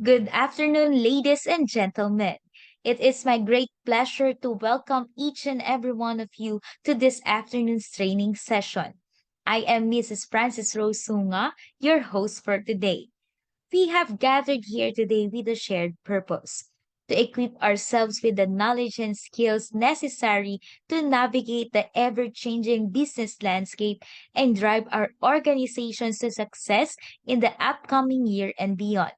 Good afternoon, ladies and gentlemen. It is my great pleasure to welcome each and every one of you to this afternoon's training session. I am Mrs. Francis Rose Sunga, your host for today. We have gathered here today with a shared purpose to equip ourselves with the knowledge and skills necessary to navigate the ever changing business landscape and drive our organizations to success in the upcoming year and beyond.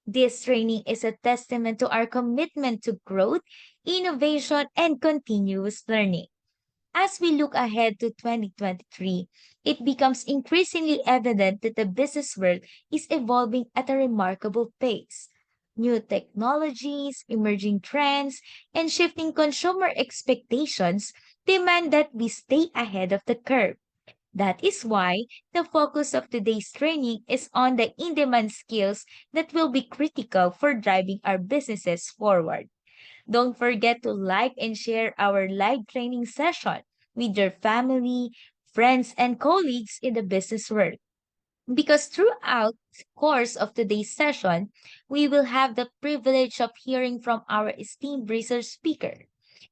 This training is a testament to our commitment to growth, innovation, and continuous learning. As we look ahead to 2023, it becomes increasingly evident that the business world is evolving at a remarkable pace. New technologies, emerging trends, and shifting consumer expectations demand that we stay ahead of the curve. That is why the focus of today's training is on the in demand skills that will be critical for driving our businesses forward. Don't forget to like and share our live training session with your family, friends, and colleagues in the business world. Because throughout the course of today's session, we will have the privilege of hearing from our esteemed research speaker.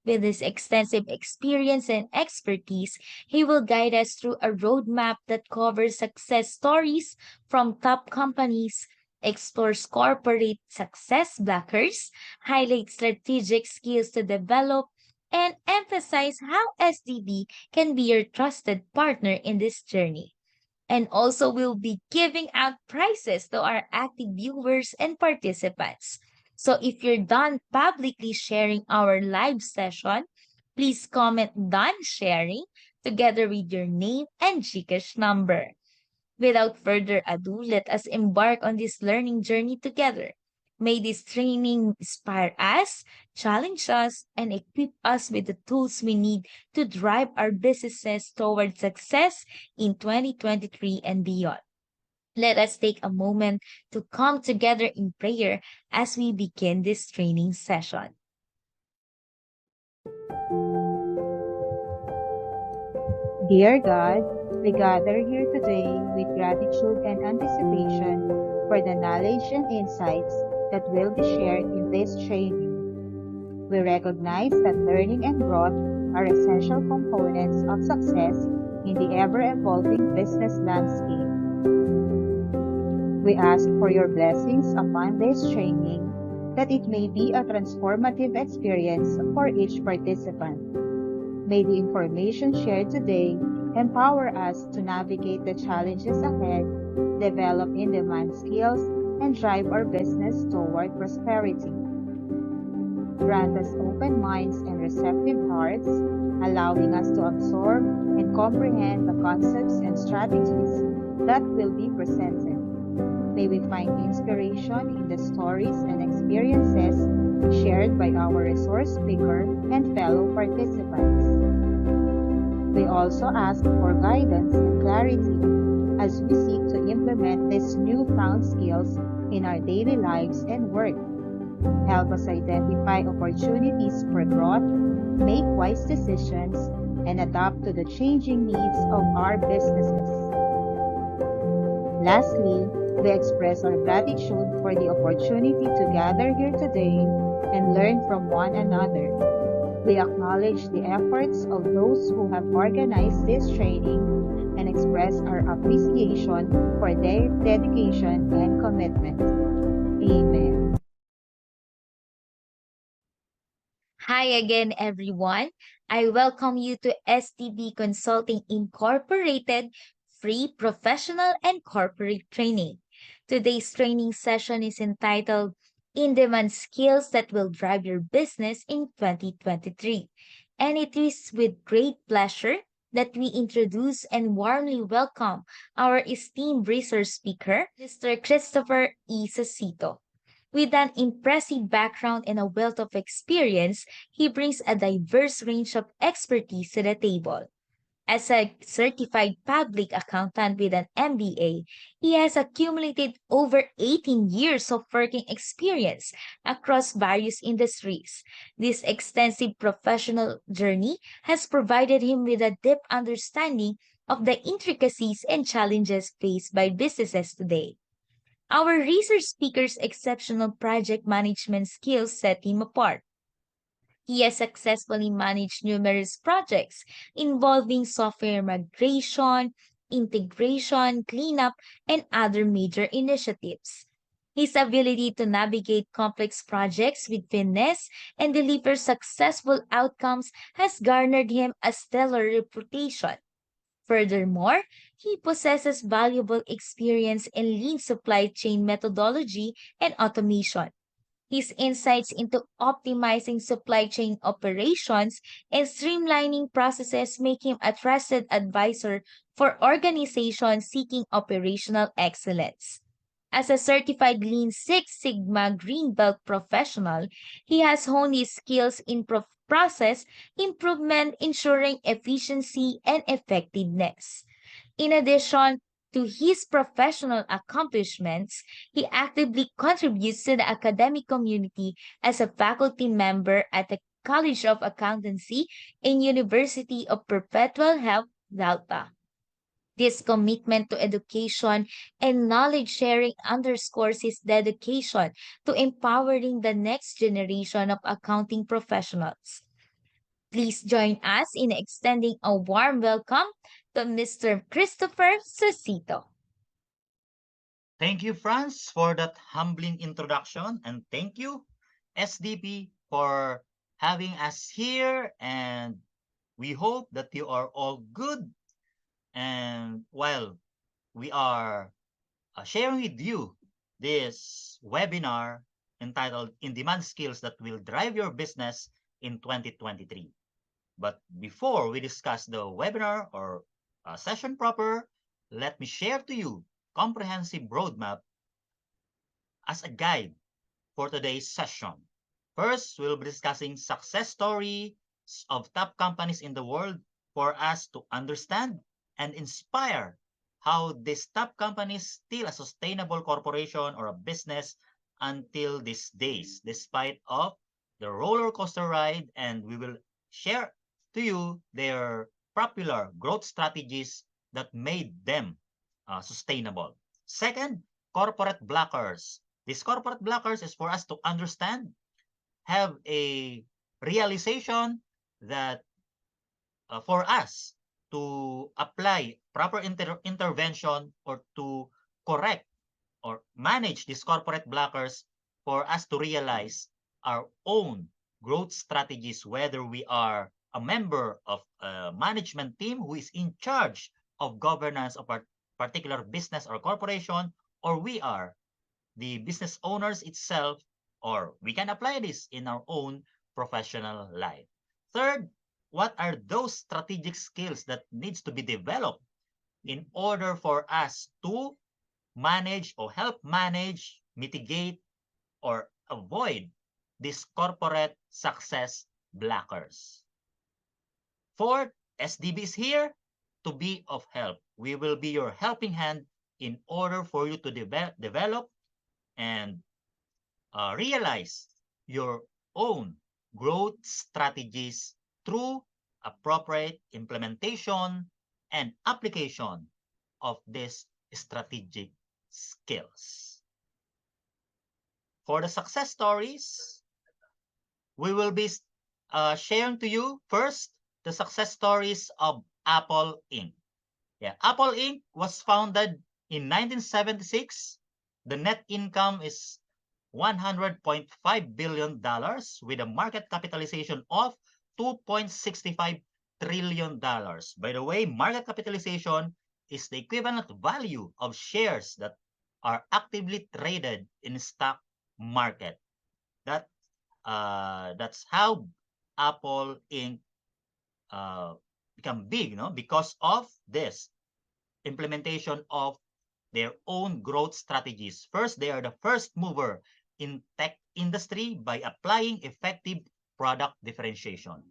With his extensive experience and expertise, he will guide us through a roadmap that covers success stories from top companies, explores corporate success blockers, highlights strategic skills to develop, and emphasize how SDB can be your trusted partner in this journey. And also, we'll be giving out prizes to our active viewers and participants. So if you're done publicly sharing our live session, please comment done sharing together with your name and Gcash number. Without further ado, let us embark on this learning journey together. May this training inspire us, challenge us, and equip us with the tools we need to drive our businesses toward success in 2023 and beyond. Let us take a moment to come together in prayer as we begin this training session. Dear God, we gather here today with gratitude and anticipation for the knowledge and insights that will be shared in this training. We recognize that learning and growth are essential components of success in the ever-evolving business landscape. We ask for your blessings upon this training, that it may be a transformative experience for each participant. May the information shared today empower us to navigate the challenges ahead, develop in-demand skills, and drive our business toward prosperity. Grant us open minds and receptive hearts, allowing us to absorb and comprehend the concepts and strategies that will be presented. May we find inspiration in the stories and experiences shared by our resource speaker and fellow participants. We also ask for guidance and clarity as we seek to implement these newfound skills in our daily lives and work. Help us identify opportunities for growth, make wise decisions, and adapt to the changing needs of our businesses. Lastly, we express our gratitude for the opportunity to gather here today and learn from one another. We acknowledge the efforts of those who have organized this training and express our appreciation for their dedication and commitment. Amen. Hi again, everyone. I welcome you to STB Consulting Incorporated Free Professional and Corporate Training. Today's training session is entitled In-Demand Skills That Will Drive Your Business in 2023. And it is with great pleasure that we introduce and warmly welcome our esteemed research speaker, Mr. Christopher E. Sasito. With an impressive background and a wealth of experience, he brings a diverse range of expertise to the table. As a certified public accountant with an MBA, he has accumulated over 18 years of working experience across various industries. This extensive professional journey has provided him with a deep understanding of the intricacies and challenges faced by businesses today. Our research speaker's exceptional project management skills set him apart. He has successfully managed numerous projects involving software migration, integration, cleanup, and other major initiatives. His ability to navigate complex projects with finesse and deliver successful outcomes has garnered him a stellar reputation. Furthermore, he possesses valuable experience in lean supply chain methodology and automation. His insights into optimizing supply chain operations and streamlining processes make him a trusted advisor for organizations seeking operational excellence. As a certified Lean Six Sigma Green Belt professional, he has honed his skills in process improvement, ensuring efficiency and effectiveness. In addition to his professional accomplishments, he actively contributes to the academic community as a faculty member at the College of Accountancy and University of Perpetual Health, Delta. This commitment to education and knowledge sharing underscores his dedication to empowering the next generation of accounting professionals. Please join us in extending a warm welcome to Mr. Christopher Susito. Thank you, Franz, for that humbling introduction. And thank you, SDP, for having us here. And we hope that you are all good. And while we are sharing with you this webinar entitled In Demand Skills That Will Drive Your Business in 2023. But before we discuss the webinar or session proper, let me share to you comprehensive roadmap as a guide for today's session. First, we'll be discussing success stories of top companies in the world for us to understand and inspire how these top companies still a sustainable corporation or a business until these days, despite of the roller coaster ride, and we will share to you their popular growth strategies that made them sustainable. Second, corporate blockers. These corporate blockers is for us to understand, have a realization that for us to apply proper intervention or to correct or manage these corporate blockers for us to realize our own growth strategies, whether we are a member of a management team who is in charge of governance of a particular business or corporation, or we are the business owners itself, or we can apply this in our own professional life. Third, what are those strategic skills that needs to be developed in order for us to manage or help manage, mitigate, or avoid these corporate success blockers? Fourth, SDB is here to be of help. We will be your helping hand in order for you to develop and realize your own growth strategies through appropriate implementation and application of these strategic skills. For the success stories, we will be sharing to you first the success stories of Apple Inc. Yeah, Apple Inc. was founded in 1976. The net income is $100.5 billion with a market capitalization of $2.65 trillion. By the way, market capitalization is the equivalent value of shares that are actively traded in stock market. That's how Apple Inc. Become big, because of this implementation of their own growth strategies. First, they are the first mover in tech industry by applying effective product differentiation.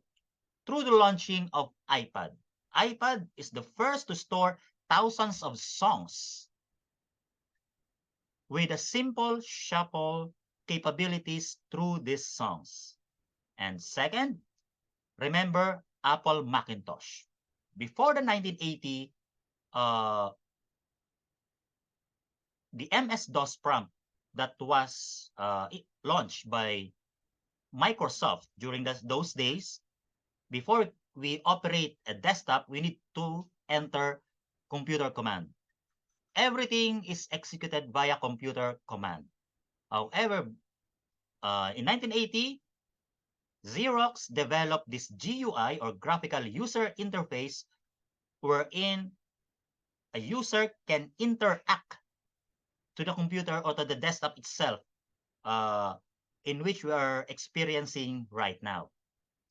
Through the launching of iPad. iPad is the first to store thousands of songs with a simple shuffle capabilities through these songs. And second, remember Apple Macintosh. Before the 1980, the MS-DOS prompt that was launched by Microsoft during those days, before we operate a desktop, we need to enter computer command. Everything is executed via computer command. However, in 1980, Xerox developed this GUI, or graphical user interface, wherein a user can interact to the computer or to the desktop itself, uh, in which we are experiencing right now.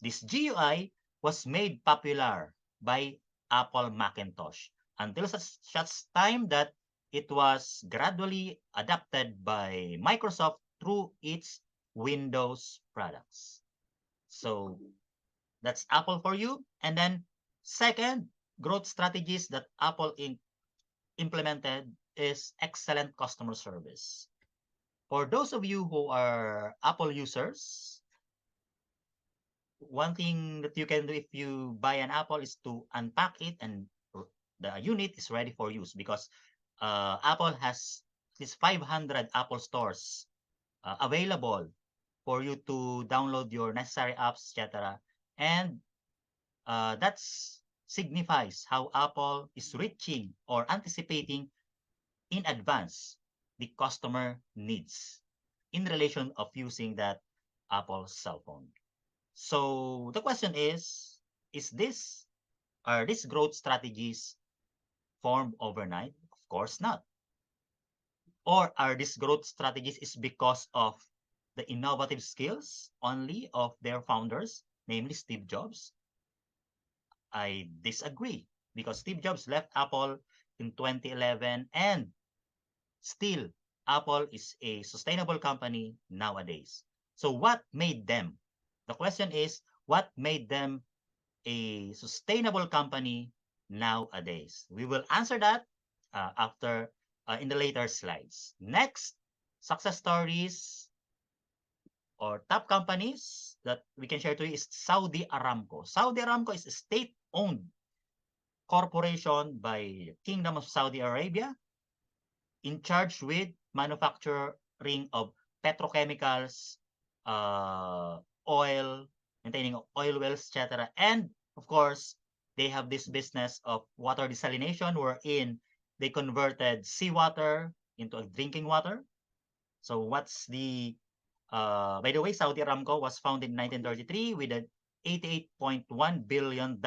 This GUI was made popular by Apple Macintosh until such time that it was gradually adopted by Microsoft through its Windows products. So that's Apple for you. And then second, growth strategies that Apple implemented is excellent customer service. For those of you who are Apple users, one thing that you can do if you buy an Apple is to unpack it, and the unit is ready for use, because Apple has these 500 Apple stores available for you to download your necessary apps, etc. And that signifies how Apple is reaching or anticipating in advance the customer needs in relation of using that Apple cell phone. So the question is this are these growth strategies formed overnight? Of course not. Or are these growth strategies is because of the innovative skills only of their founders, namely Steve Jobs? I disagree, because Steve Jobs left Apple in 2011, and still Apple is a sustainable company nowadays. So what made them? The question is, what made them a sustainable company nowadays? We will answer that after in the later slides. Next, success stories or top companies that we can share to you is Saudi Aramco. Saudi Aramco is a state-owned corporation by Kingdom of Saudi Arabia, in charge with manufacturing of petrochemicals, oil, maintaining oil wells, etc. And of course, they have this business of water desalination, wherein they converted seawater into drinking water. So what's the by the way, Saudi Aramco was founded in 1933 with an $88.1 billion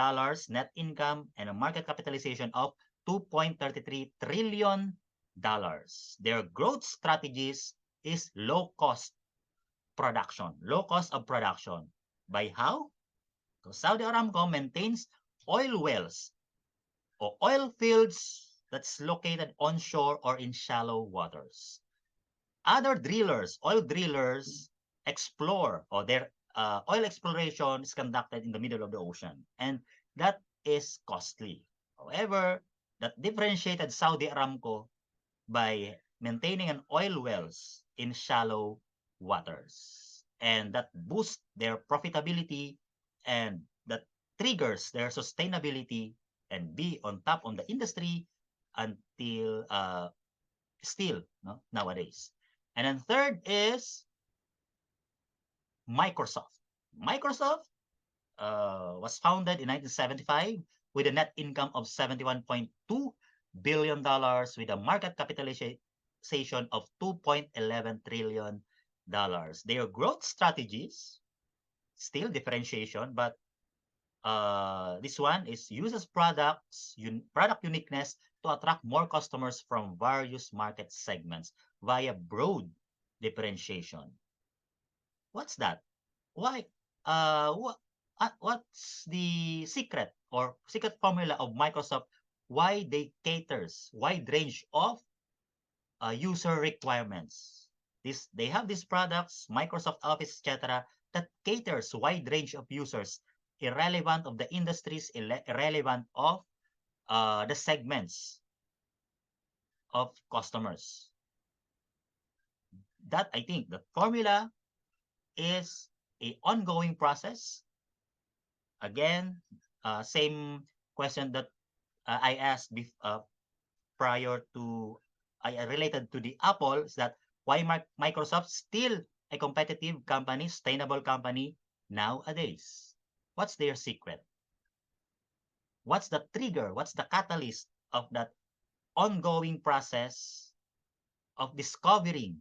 net income and a market capitalization of $2.33 trillion. Their growth strategies is low cost of production. By how? So Saudi Aramco maintains oil wells or oil fields that's located onshore or in shallow waters. Other drillers, oil drillers, explore, or their oil exploration is conducted in the middle of the ocean, and that is costly. However, that differentiated Saudi Aramco by maintaining an oil wells in shallow waters, and that boosts their profitability, and that triggers their sustainability and be on top on the industry until still nowadays. And then third is Microsoft. Microsoft was founded in 1975 with a net income of $71.2 billion with a market capitalization of $2.11 trillion. Their growth strategies, still differentiation, but this one is uses product uniqueness to attract more customers from various market segments via broad differentiation. What's that? Why? What's the secret or secret formula of Microsoft? Why they caters wide range of user requirements? They have these products, Microsoft Office, etc., that caters wide range of users, irrelevant of the industries, irrelevant of the segments of customers. That, I think, the formula is a ongoing process. Again, same question that I asked prior to related to the Apple is that why Microsoft still a competitive company, sustainable company nowadays? What's their secret? What's the trigger? What's the catalyst of that ongoing process of discovering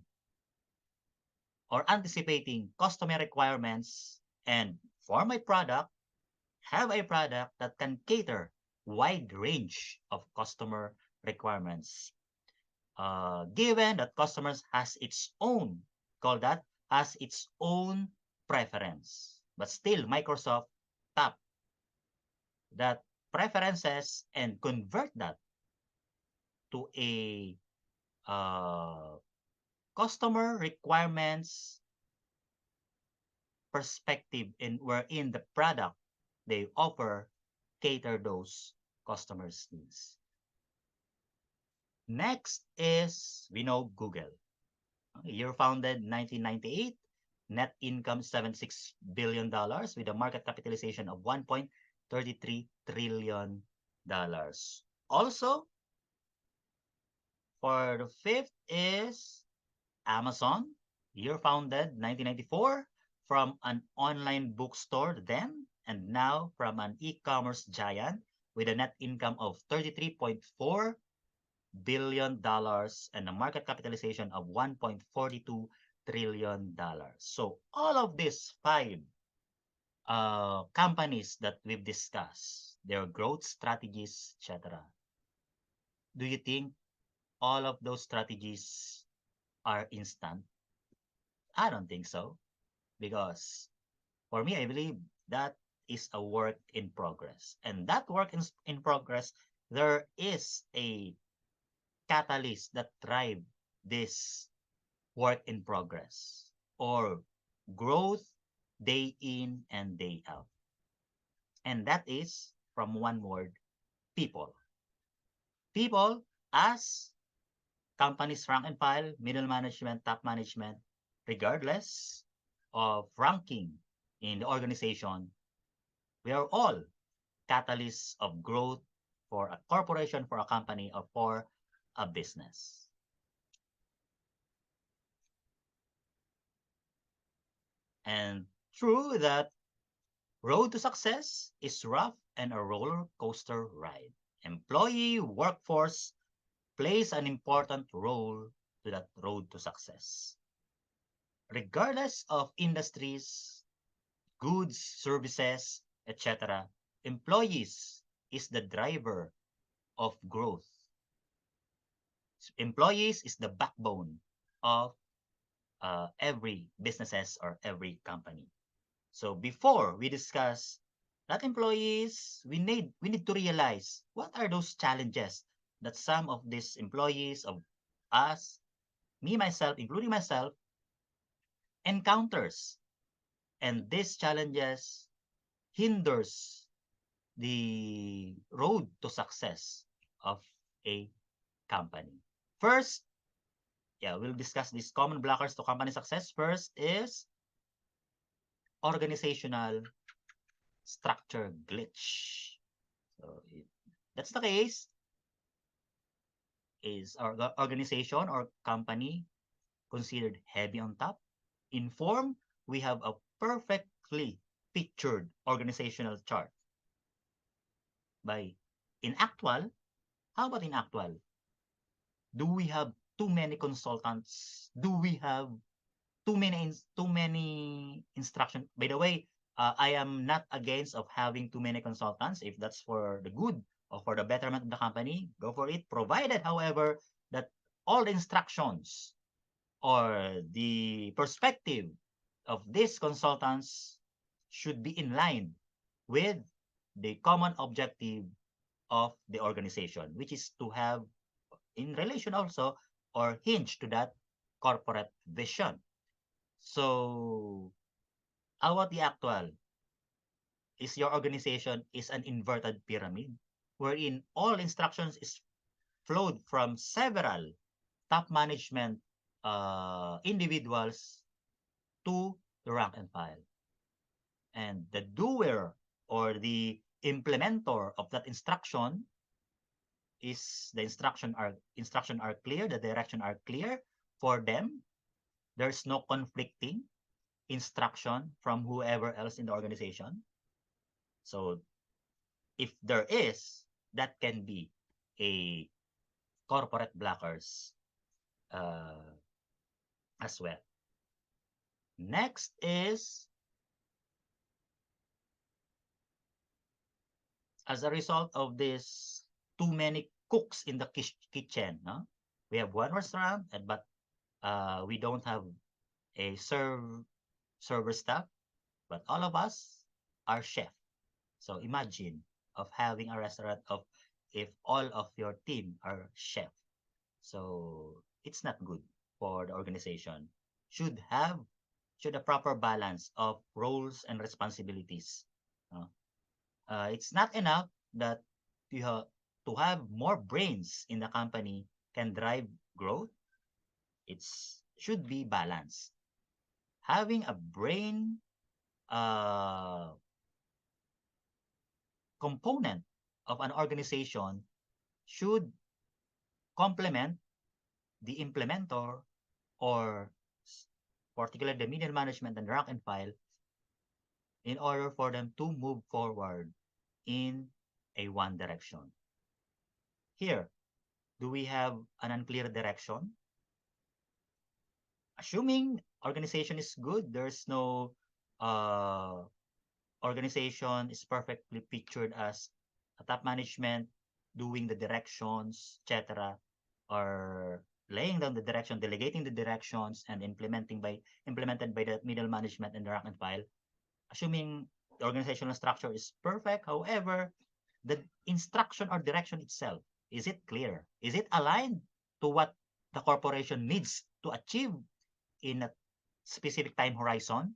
or anticipating customer requirements and for my product, have a product that can cater wide range of customer requirements. Given that customers has its own, call that, has its own preference. But still, Microsoft tap that preferences and convert that to a uh, customer requirements perspective in wherein the product they offer cater those customers' needs. Next is we know Google. Year founded 1998, net income $76 billion with a market capitalization of $1.33 trillion. Also, for the fifth is Amazon, year founded 1994 from an online bookstore then and now from an e-commerce giant with a net income of $33.4 billion and a market capitalization of $1.42 trillion. So all of these five companies that we've discussed, their growth strategies, etc. Do you think all of those strategies are instant? I don't think so. Because for me, I believe that is a work in progress. And that work in progress, there is a catalyst that drive this work in progress or growth day in and day out. And that is from one word, people. People as companies rank and file, middle management, top management, regardless of ranking in the organization, we are all catalysts of growth for a corporation, for a company, or for a business. And true that road to success is rough and a roller coaster ride. Employee workforce plays an important role to that road to success. Regardless of industries, goods, services, etc., employees is the driver of growth. Employees is the backbone of every businesses or every company. So before we discuss that employees, we need to realize what are those challenges that some of these employees of us, me myself, including myself, encounters. And these challenges hinders the road to success of a company. First, we'll discuss these common blockers to company success. First is organizational structure glitch. So if that's the case, is our organization or company considered heavy on top? In form, we have a perfectly pictured organizational chart. By in actual, how about in actual? Do we have too many consultants? Do we have too many instruction? By the way, I am not against of having too many consultants. If that's for the good or for the betterment of the company, go for it. Provided, however, that all the instructions or the perspective of these consultants should be in line with the common objective of the organization, which is to have in relation also or hinge to that corporate vision. So, how about the actual? Is your organization is an inverted pyramid wherein all instructions is flowed from several top management individuals to the rank and file. And the doer or the implementer of that instruction is the instruction are clear, the direction are clear for them. There's no conflicting instruction from whoever else in the organization. So if there is, that can be a corporate blockers uh, as well. Next is, as a result of this, too many cooks in the kitchen. No? We have one restaurant, but we don't have a server staff, but all of us are chef. So imagine of having a restaurant of if all of your team are chef. So it's not good for the organization. Should have a proper balance of roles and responsibilities. Uh, it's not enough that you have to have more brains in the company can drive growth. It's should be balanced. Having a brain uh, component of an organization should complement the implementer or particularly the middle management and rank and file in order for them to move forward in a one direction. Here, do we have an unclear direction? Assuming organization is good, there's no organization is perfectly pictured as a top management doing the directions, etc., or laying down the direction, delegating the directions, and implemented by the middle management and the rank and file. Assuming the organizational structure is perfect, however, the instruction or direction itself, is it clear? Is it aligned to what the corporation needs to achieve in a specific time horizon?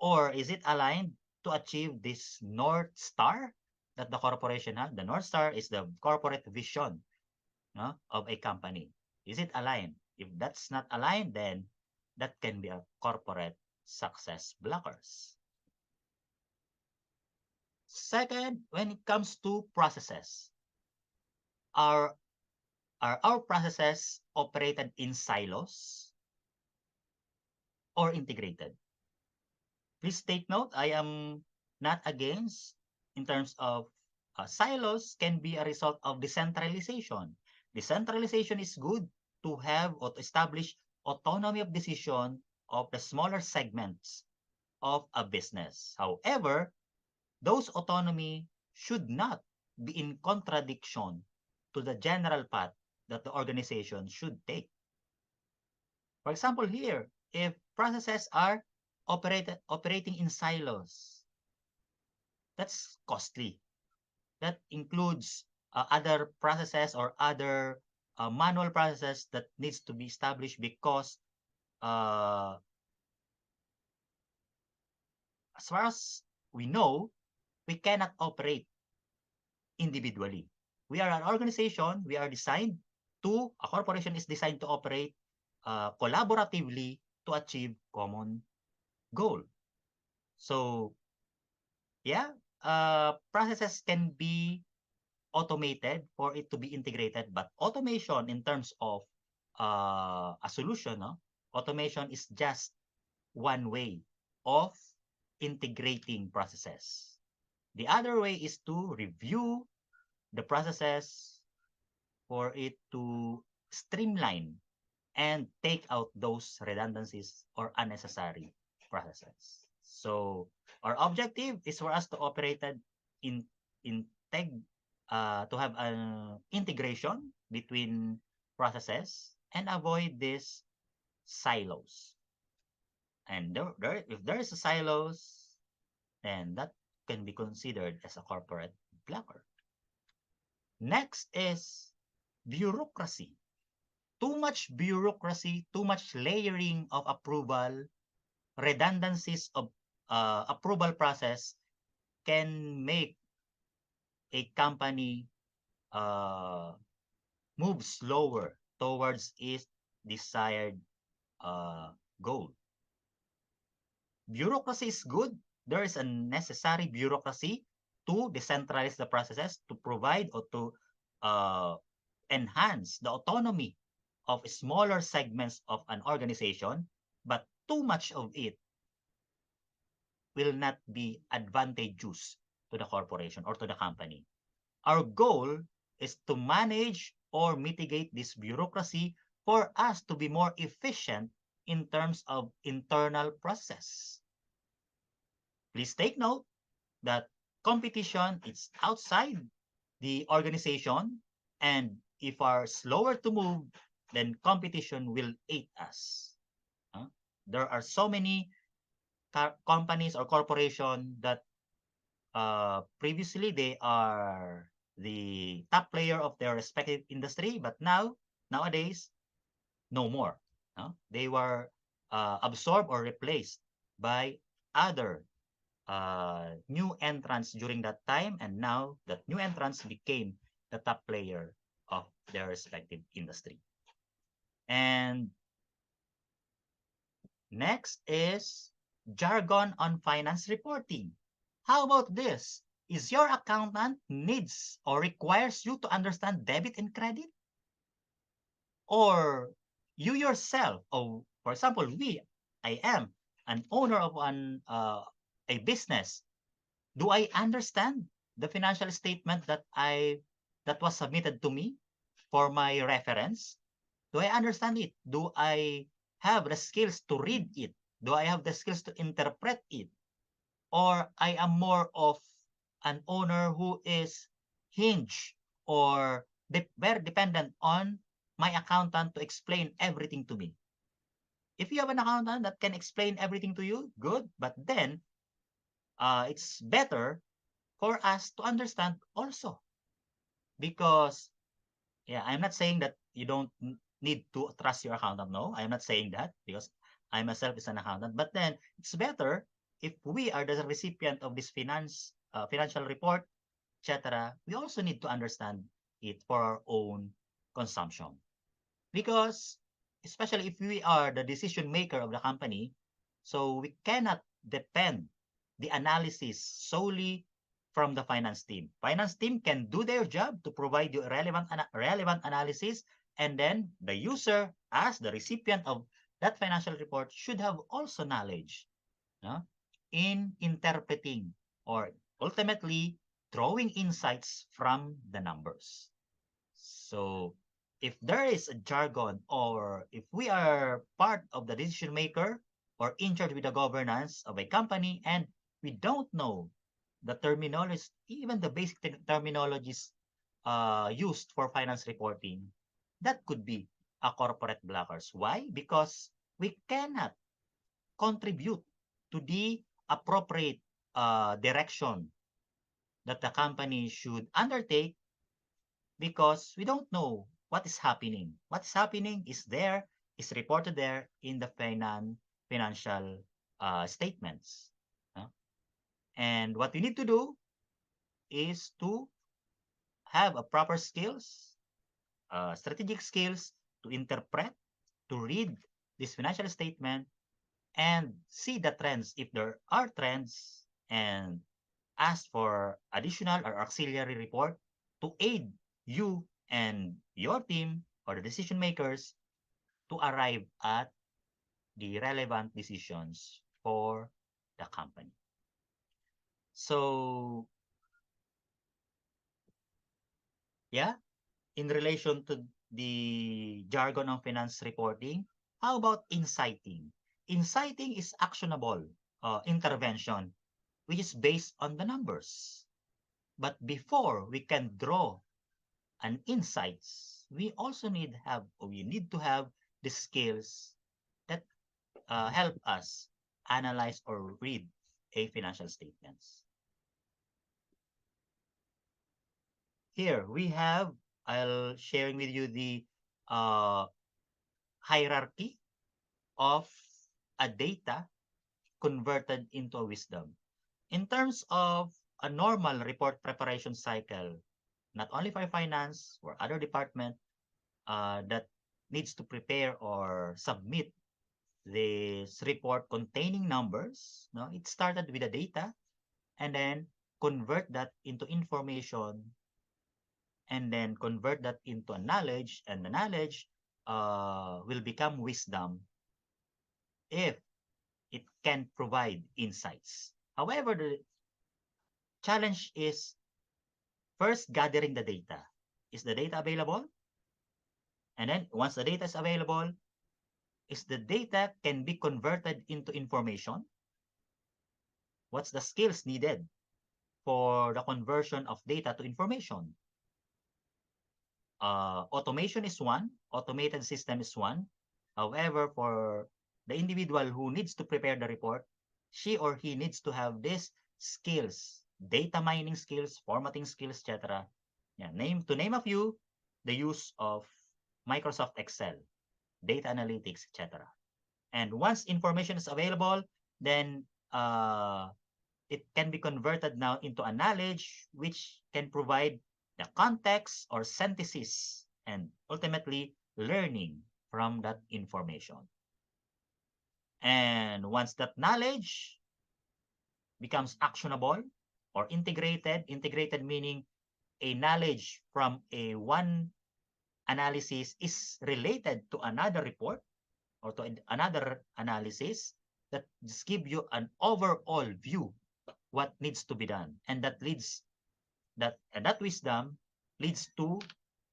Or is it aligned to achieve this North Star that the corporation has? The North Star is the corporate vision, no, of a company. Is it aligned? If that's not aligned, then that can be a corporate success blockers. Second, when it comes to processes, are our processes operated in silos or integrated? Please take note, I am not against in terms of silos can be a result of decentralization. Decentralization is good to have or to establish autonomy of decision of the smaller segments of a business. However, those autonomy should not be in contradiction to the general path that the organization should take. For example, here, if processes are operating in silos, that's costly. That includes other processes or other manual processes that needs to be established because as far as we know, we cannot operate individually. We are an organization, we are designed a corporation is designed to operate collaboratively to achieve common goal. So, yeah, processes can be automated for it to be integrated, but automation in terms of a solution, no? Automation is just one way of integrating processes. The other way is to review the processes for it to streamline and take out those redundancies or unnecessary processes. So our objective is for us to operate in to have an integration between processes and avoid these silos. And if there is a silos, then that can be considered as a corporate blocker. Next is bureaucracy. Too much bureaucracy, too much layering of approval, redundancies of approval process can make a company move slower towards its desired goal. Bureaucracy is good. There is a necessary bureaucracy to decentralize the processes to provide or to uh, enhance the autonomy of smaller segments of an organization, but too much of it will not be advantageous to the corporation or to the company. Our goal is to manage or mitigate this bureaucracy for us to be more efficient in terms of internal process. Please take note that competition is outside the organization, and if are slower to move, then competition will aid us. Huh? There are so many companies or corporation that previously they are the top player of their respective industry, but nowadays no more. No? They were absorbed or replaced by other new entrants during that time, and now that new entrants became the top player of their respective industry. And next is jargon on finance reporting. How about this? Is your accountant needs or requires you to understand debit and credit? Or you yourself, or for example, I am an owner of a business. Do I understand the financial statement that was submitted to me for my reference? Do I understand it? Do I have the skills to read it? Do I have the skills to interpret it? Or I am more of an owner who is hinged or very dependent on my accountant to explain everything to me. If you have an accountant that can explain everything to you, good. But then it's better for us to understand also, because yeah, I'm not saying that you don't need to trust your accountant. No, I'm not saying that, because I myself is an accountant. But then it's better if we are the recipient of this financial report, etc. We also need to understand it for our own consumption, because especially if we are the decision maker of the company, so we cannot depend the analysis solely from the finance team. Finance team can do their job to provide you relevant analysis, and then the user, as the recipient of that financial report, should have also knowledge, no? In interpreting or ultimately drawing insights from the numbers. So if there is a jargon, or if we are part of the decision maker or in charge with the governance of a company, and we don't know the terminology, even the basic terminologies used for finance reporting, that could be a corporate blockers. Why? Because we cannot contribute to the appropriate direction that the company should undertake, because we don't know what is happening. What's happening is reported there in the financial statements. And what we need to do is to have a proper skills, strategic skills to interpret, to read this financial statement and see the trends if there are trends, and ask for additional or auxiliary report to aid you and your team or the decision makers to arrive at the relevant decisions for the company. So, yeah, in relation to the jargon of finance reporting, how about inciting? Inciting is actionable intervention, which is based on the numbers. But before we can draw an insights, we also need to have the skills that help us analyze or read a financial statements. Here we have, I'll sharing with you the uh, hierarchy of a data converted into a wisdom. In terms of a normal report preparation cycle, not only for finance or other department that needs to prepare or submit this report containing numbers, no, it started with the data and then convert that into information and then convert that into a knowledge, and the knowledge will become wisdom if it can provide insights. However, the challenge is first gathering the data. Is the data available? And then once the data is available, is the data can be converted into information? What's the skills needed for the conversion of data to information? Automation is one, automated system is one. However, for the individual who needs to prepare the report, she or he needs to have these skills, data mining skills, formatting skills, etc. Yeah, to name a few, the use of Microsoft Excel, data analytics, etc. And once information is available, then it can be converted now into a knowledge which can provide the context or synthesis and ultimately learning from that information. And once that knowledge becomes actionable or integrated meaning a knowledge from a one analysis is related to another report or to another analysis, that just give you an overall view what needs to be done, and that wisdom leads to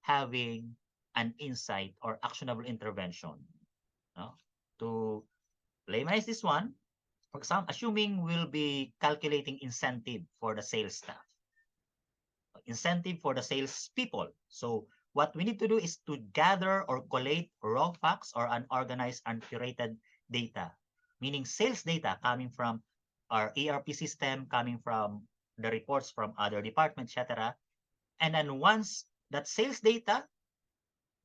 having an insight or actionable intervention. No? To laymanize this one, for example, assuming we'll be calculating incentive for the sales staff, incentive for the sales people. So what we need to do is to gather or collate raw facts or unorganized, uncurated data, meaning sales data coming from our ERP system, coming from the reports from other departments, etc. And then once that sales data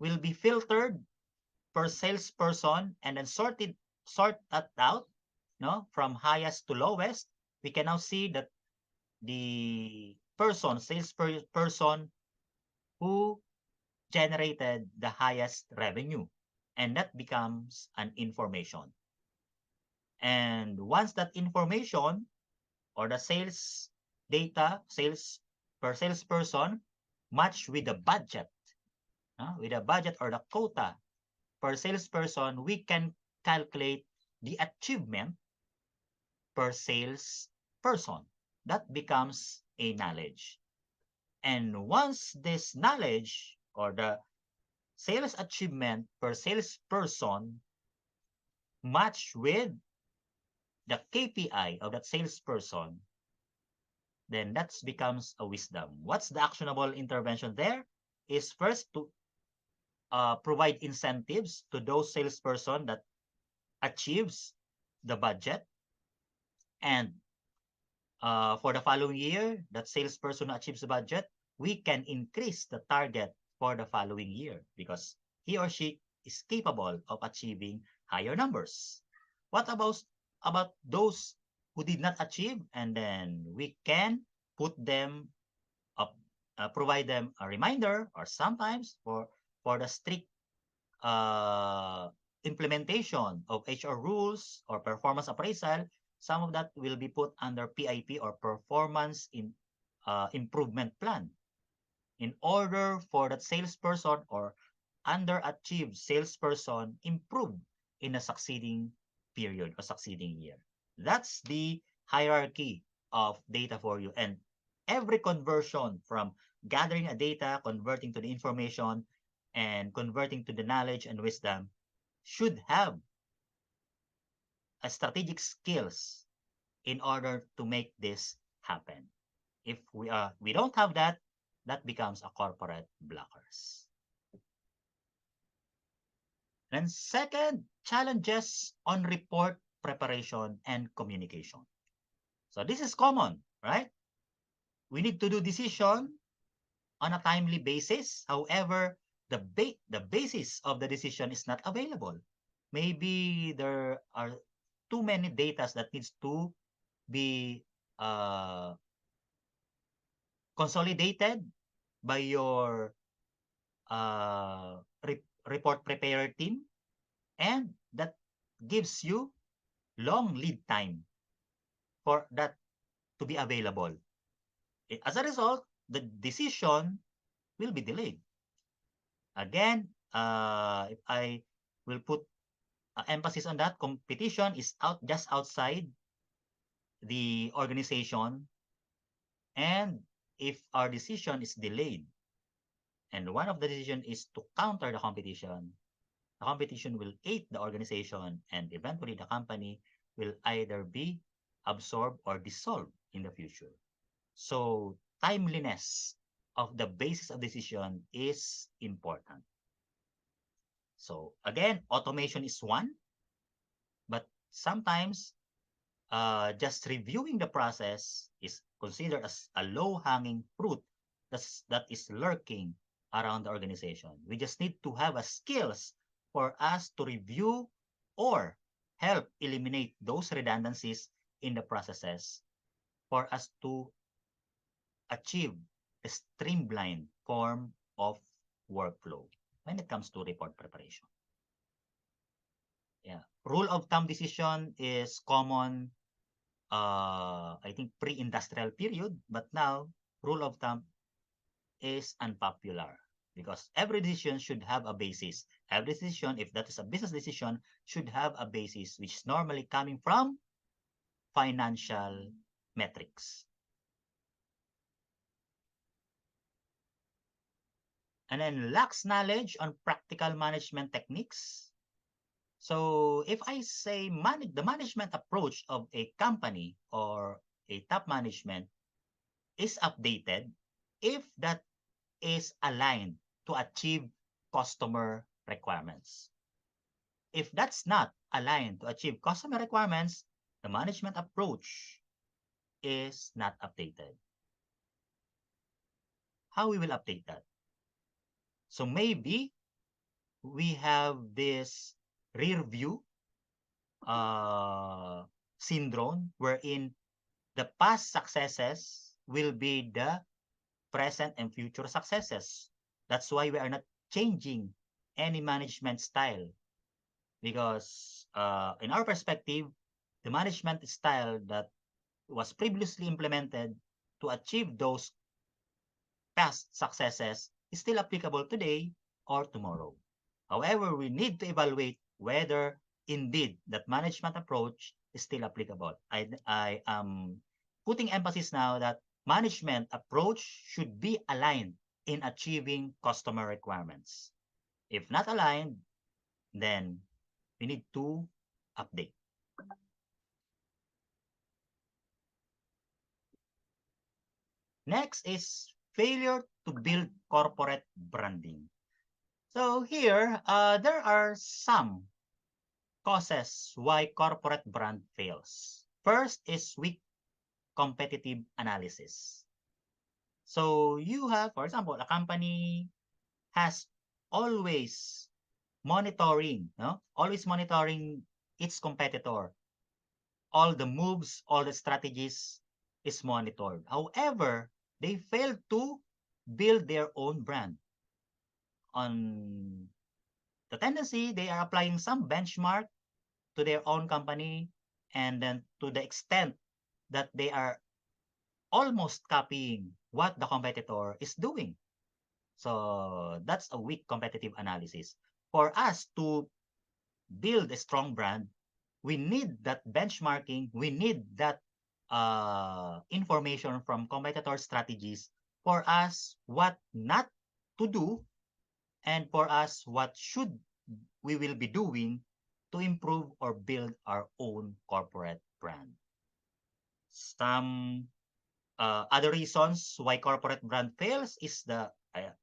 will be filtered per salesperson and then sort that out, no, from highest to lowest, we can now see that the salesperson who generated the highest revenue, and that becomes an information. And once that information or the sales data, sales per salesperson match with the budget or the quota per salesperson, we can calculate the achievement per salesperson. That becomes a knowledge. And once this knowledge or the sales achievement per salesperson match with the KPI of that salesperson, then that becomes a wisdom. What's the actionable intervention there? Is first to provide incentives to those salesperson that achieves the budget, and for the following year, that salesperson achieves the budget, we can increase the target for the following year because he or she is capable of achieving higher numbers. What about those who did not achieve? And then we can put them up, provide them a reminder, or sometimes for the strict implementation of HR rules or performance appraisal, some of that will be put under PIP or performance improvement plan in order for that salesperson or underachieved salesperson improve in a succeeding period or succeeding year. That's the hierarchy of data for you. And every conversion from gathering a data, converting to the information, and converting to the knowledge and wisdom should have a strategic skills in order to make this happen. If we don't have that, that becomes a corporate blockers. And second, challenges on report preparation and communication. So this is common, right? We need to do decision on a timely basis. However, the basis of the decision is not available. Maybe there are too many data that needs to be consolidated by your report preparer team, and that gives you long lead time for that to be available. As a result, the decision will be delayed. Again, if I will put emphasis on that, competition is just outside the organization, and if our decision is delayed, and one of the decision is to counter the competition will aid the organization, and eventually the company will either be absorbed or dissolved in the future. So timeliness of the basis of decision is important. So again, automation is one, but sometimes just reviewing the process is considered as a low-hanging fruit that is lurking around the organization. We just need to have a skills for us to review or help eliminate those redundancies in the processes for us to achieve a streamlined form of workflow when it comes to report preparation. Yeah. Rule of thumb decision is common, I think pre-industrial period, but now rule of thumb is unpopular because every decision should have a basis. Every decision, if that is a business decision, should have a basis, which is normally coming from financial metrics. And then lacks knowledge on practical management techniques. So if I say the management approach of a company or a top management is updated if that is aligned to achieve customer requirements. If that's not aligned to achieve customer requirements, the management approach is not updated. How we will update that? So maybe we have this rear view syndrome wherein the past successes will be the present and future successes. That's why we are not changing any management style because in our perspective, the management style that was previously implemented to achieve those past successes is still applicable today or tomorrow. However, we need to evaluate whether indeed that management approach is still applicable. I am putting emphasis now that management approach should be aligned in achieving customer requirements. If not aligned, then we need to update. Next is failure to build corporate branding. So here, there are some causes why corporate brand fails. First is weak competitive analysis. So you have, for example, a company has always always monitoring its competitor. All the moves, all the strategies is monitored. However, they fail to build their own brand. On the tendency, they are applying some benchmark to their own company, and then to the extent that they are almost copying what the competitor is doing. So that's a weak competitive analysis. For us to build a strong brand, we need that benchmarking, we need that information from competitor strategies for us what not to do and for us what should we will be doing to improve or build our own corporate brand. Some other reasons why corporate brand fails is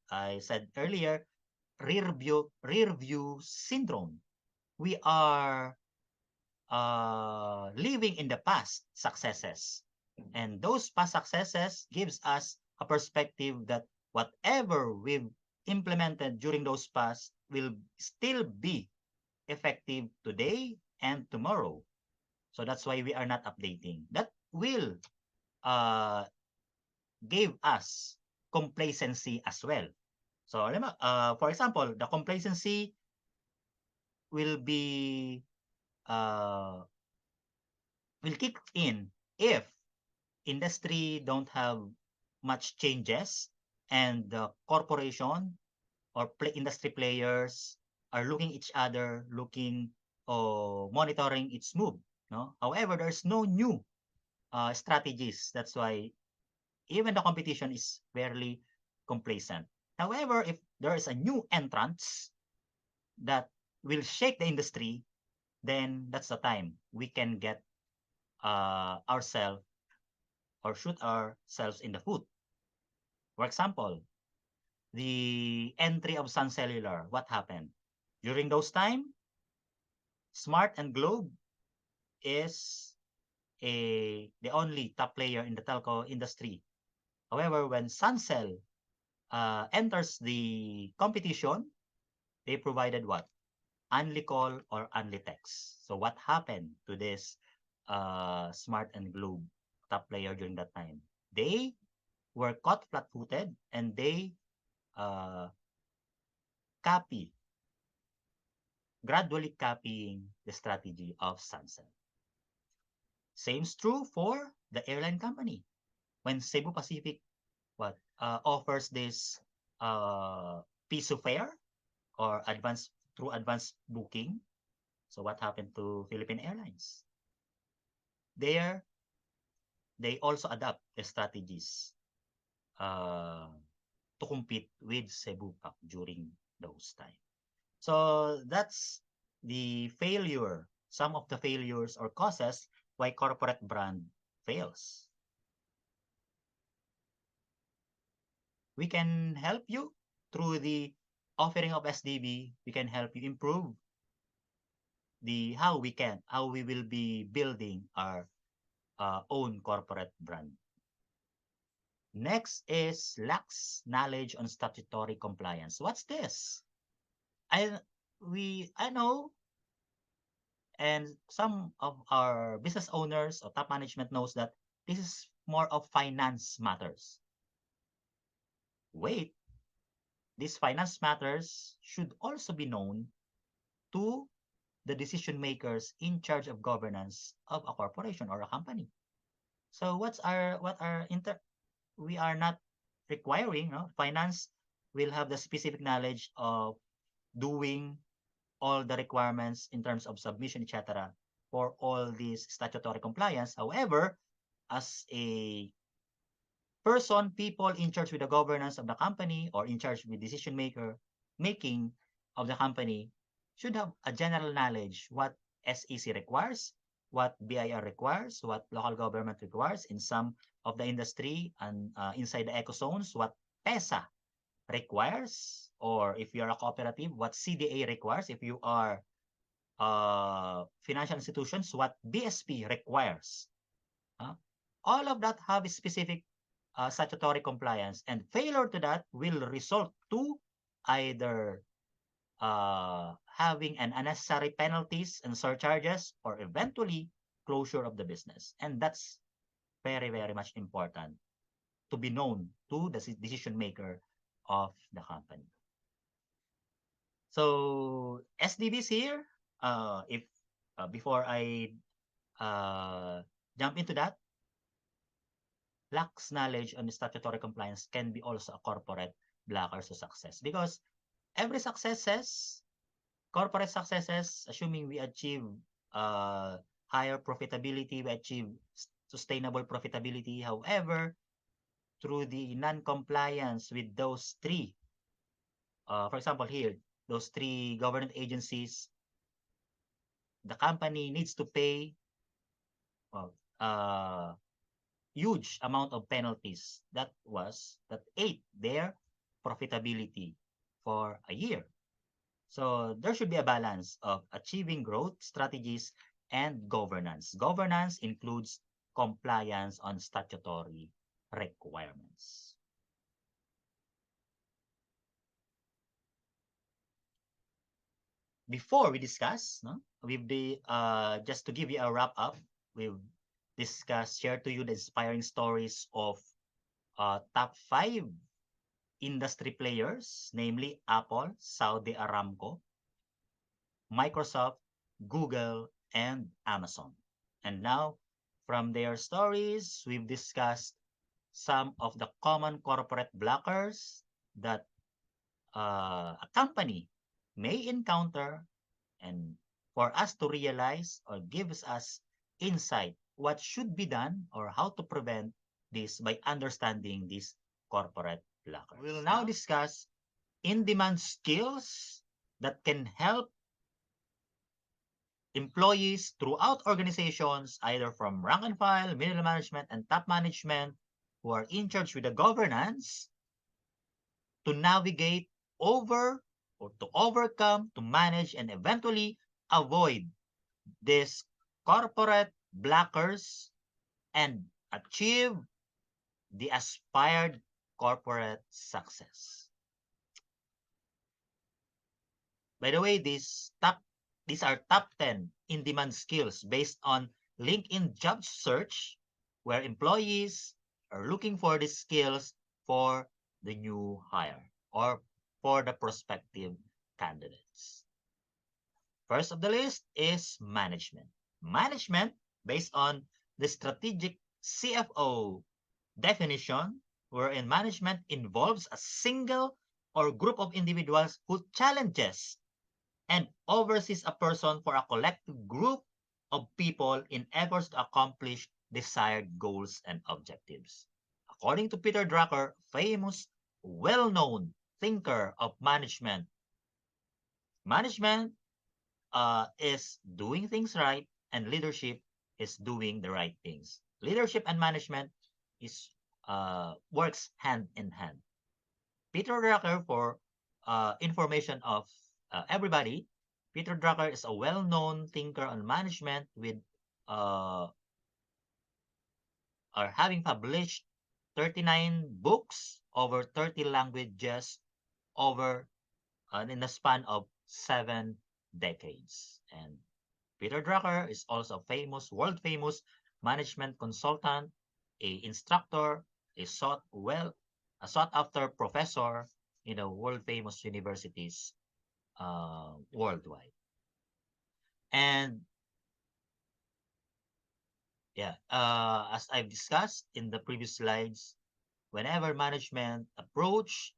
I said earlier, rear view syndrome. We are living in the past successes, and those past successes gives us a perspective that whatever we've implemented during those past will still be effective today and tomorrow. So that's why we are not updating. That will give us complacency as well. So for example, the complacency will be will kick in if industry don't have much changes and the corporation or industry players are looking each other, looking or monitoring its move. No, however, there's no new strategies. That's why even the competition is fairly complacent. However, if there is a new entrance that will shake the industry, then that's the time we can get ourselves or shoot ourselves in the foot. For example, the entry of Sun Cellular, what happened? During those time, Smart and Globe is the only top player in the telco industry. However, when Suncell enters the competition, they provided what? Only call or only text. So what happened to this Smart and Globe top player during that time? They were caught flat-footed and they uh, copy, gradually copying the strategy of Suncell. Same's true for the airline company. When Cebu Pacific offers this piso fare or advanced booking. So what happened to Philippine Airlines? There, they also adapt the strategies uh, to compete with Cebu Pac during those time. So that's the failure, some of the failures or causes why corporate brand fails. We can help you through the offering of SDB. We can help you improve the how we will be building our own corporate brand. Next is lacks knowledge on statutory compliance. What's this? I I know, and some of our business owners or top management knows that this is more of finance matters. Wait, these finance matters should also be known to the decision makers in charge of governance of a corporation or a company. So what are we are not requiring, no? Finance will have the specific knowledge of doing all the requirements in terms of submission, etc., for all these statutory compliance. However, as a person, people in charge with the governance of the company or in charge with decision making of the company should have a general knowledge what SEC requires, what BIR requires, what local government requires in some of the industry and inside the eco zones, what PESA requires, or if you're a cooperative, what CDA requires. If you are financial institutions, what BSP requires. Uh, all of that have a specific statutory compliance, and failure to that will result to either having an unnecessary penalties and surcharges or eventually closure of the business. And that's very, very much important to be known to the decision maker of the company. So SDBs here, if before I jump into that, lacks knowledge on the statutory compliance can be also a corporate blocker to success because every successes, corporate successes, assuming we achieve higher profitability, we achieve sustainable profitability. However, through the non-compliance with those three, for example here, those three government agencies, the company needs to pay uh, huge amount of penalties that ate their profitability for a year. So there should be a balance of achieving growth strategies and governance. Governance includes compliance on statutory requirements. Before we discuss, no, just to give you a wrap up, we've share to you the inspiring stories of top 5 industry players, namely Apple, Saudi Aramco, Microsoft, Google, and Amazon. And now, from their stories, we've discussed some of the common corporate blockers that a company may encounter, and for us to realize or gives us insight what should be done or how to prevent this by understanding these corporate blockers. We'll now discuss in-demand skills that can help employees throughout organizations, either from rank and file, middle management, and top management, who are in charge with the governance, to navigate over or to overcome, to manage, and eventually avoid these corporate blockers and achieve the aspired corporate success. By the way, these are top 10 in-demand skills based on LinkedIn job search, where employees are looking for these skills for the new hire or for the prospective candidates. First of the list is management. Management, based on the strategic CFO definition, wherein management involves a single or group of individuals who challenges and oversees a person for a collective group of people in efforts to accomplish desired goals and objectives. According to Peter Drucker, famous, well-known thinker of management, management is doing things right, and leadership is doing the right things. Leadership and management is works hand in hand. Peter Drucker, for information of everybody, Peter Drucker is a well-known thinker on management with uh, or having published 39 books over 30 languages over in the span of 7 decades. And Peter Drucker is also a famous, world famous management consultant, a instructor, a sought after professor in the world famous universities worldwide. And yeah, as I've discussed in the previous slides, whenever management approach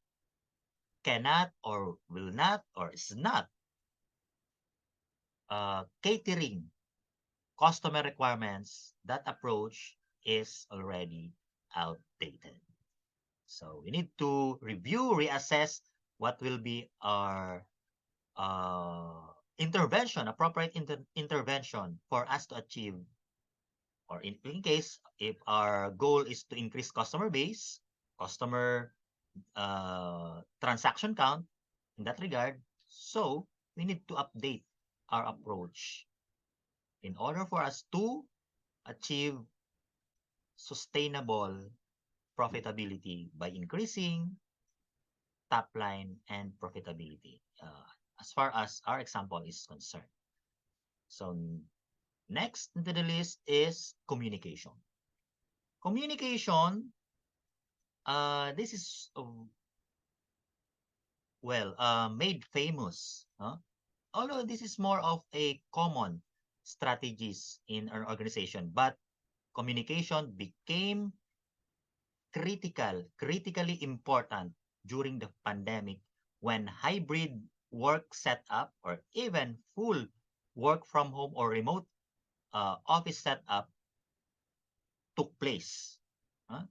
cannot or will not or is not catering customer requirements, that approach is already outdated. So we need to review, reassess what will be our intervention, appropriate intervention for us to achieve, or in case if our goal is to increase customer base, customer transaction count in that regard. So we need to update our approach in order for us to achieve sustainable profitability by increasing top line and profitability as far as our example is concerned. So next into the list is communication. Communication, this is made famous. Although this is more of a common strategies in an organization, but communication became critically important during the pandemic when hybrid work setup or even full work from home or remote office setup took place.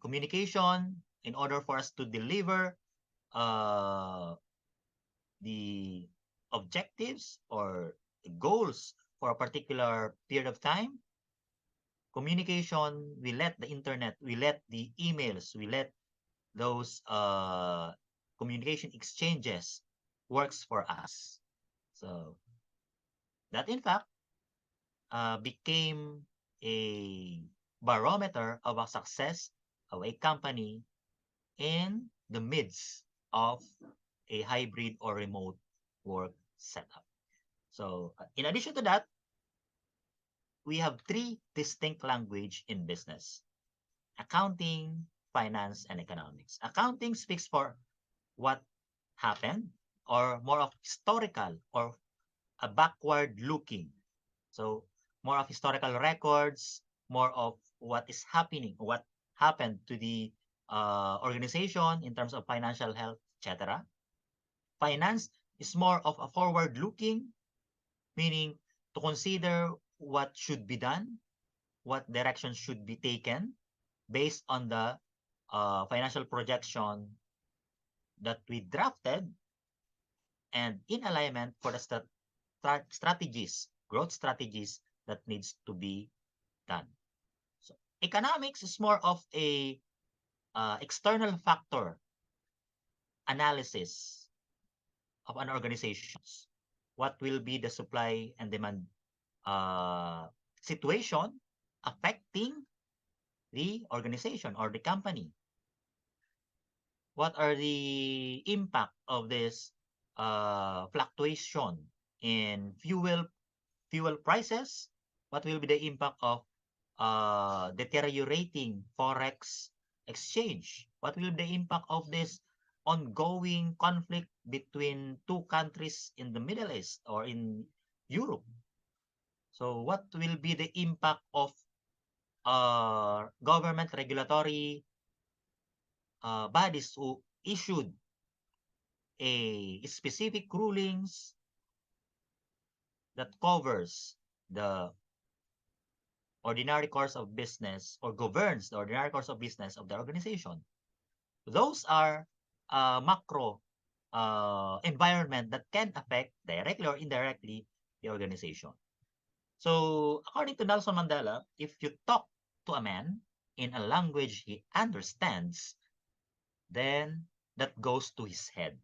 Communication, in order for us to deliver the objectives or goals for a particular period of time, communication, we let the internet, we let the emails, we let those communication exchanges works for us. So that in fact became a barometer of a success of a company in the midst of a hybrid or remote work setup. So in addition to that, we have three distinct language in business: accounting, finance, and economics. Accounting speaks for what happened, or more of historical or a backward looking. So more of historical records, more of what is happening, what happened to the organization in terms of financial health, etc. Finance is more of a forward-looking, meaning to consider what should be done, what direction should be taken based on the financial projection that we drafted and in alignment for the strategies, growth strategies that needs to be done. So economics is more of a external factor analysis of an organization. What will be the supply and demand situation affecting the organization or the company? What are the impact of this fluctuation in fuel prices? What will be the impact of deteriorating forex exchange? What will be the impact of this ongoing conflict between two countries in the Middle East or in Europe? So what will be the impact of government regulatory bodies who issued a specific rulings that covers the ordinary course of business or governs the ordinary course of business of the organization? Those are macro environment that can affect directly or indirectly the organization. So according to Nelson Mandela, if you talk to a man in a language he understands, then that goes to his head.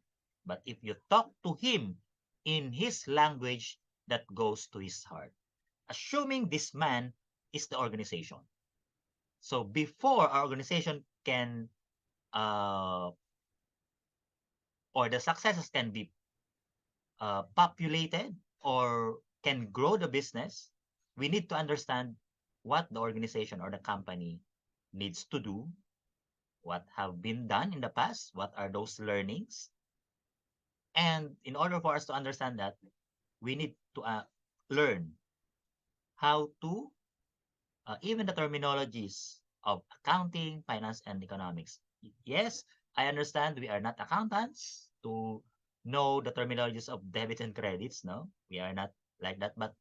But if you talk to him in his language, that goes to his heart. Assuming this man is the organization. So before our organization can or the successes can be populated or can grow the business, we need to understand what the organization or the company needs to do, what have been done in the past, what are those learnings. And in order for us to understand that, we need to learn how to, even the terminologies of accounting, finance, and economics. Yes, I understand we are not accountants to know the terminologies of debits and credits. No, we are not like that. But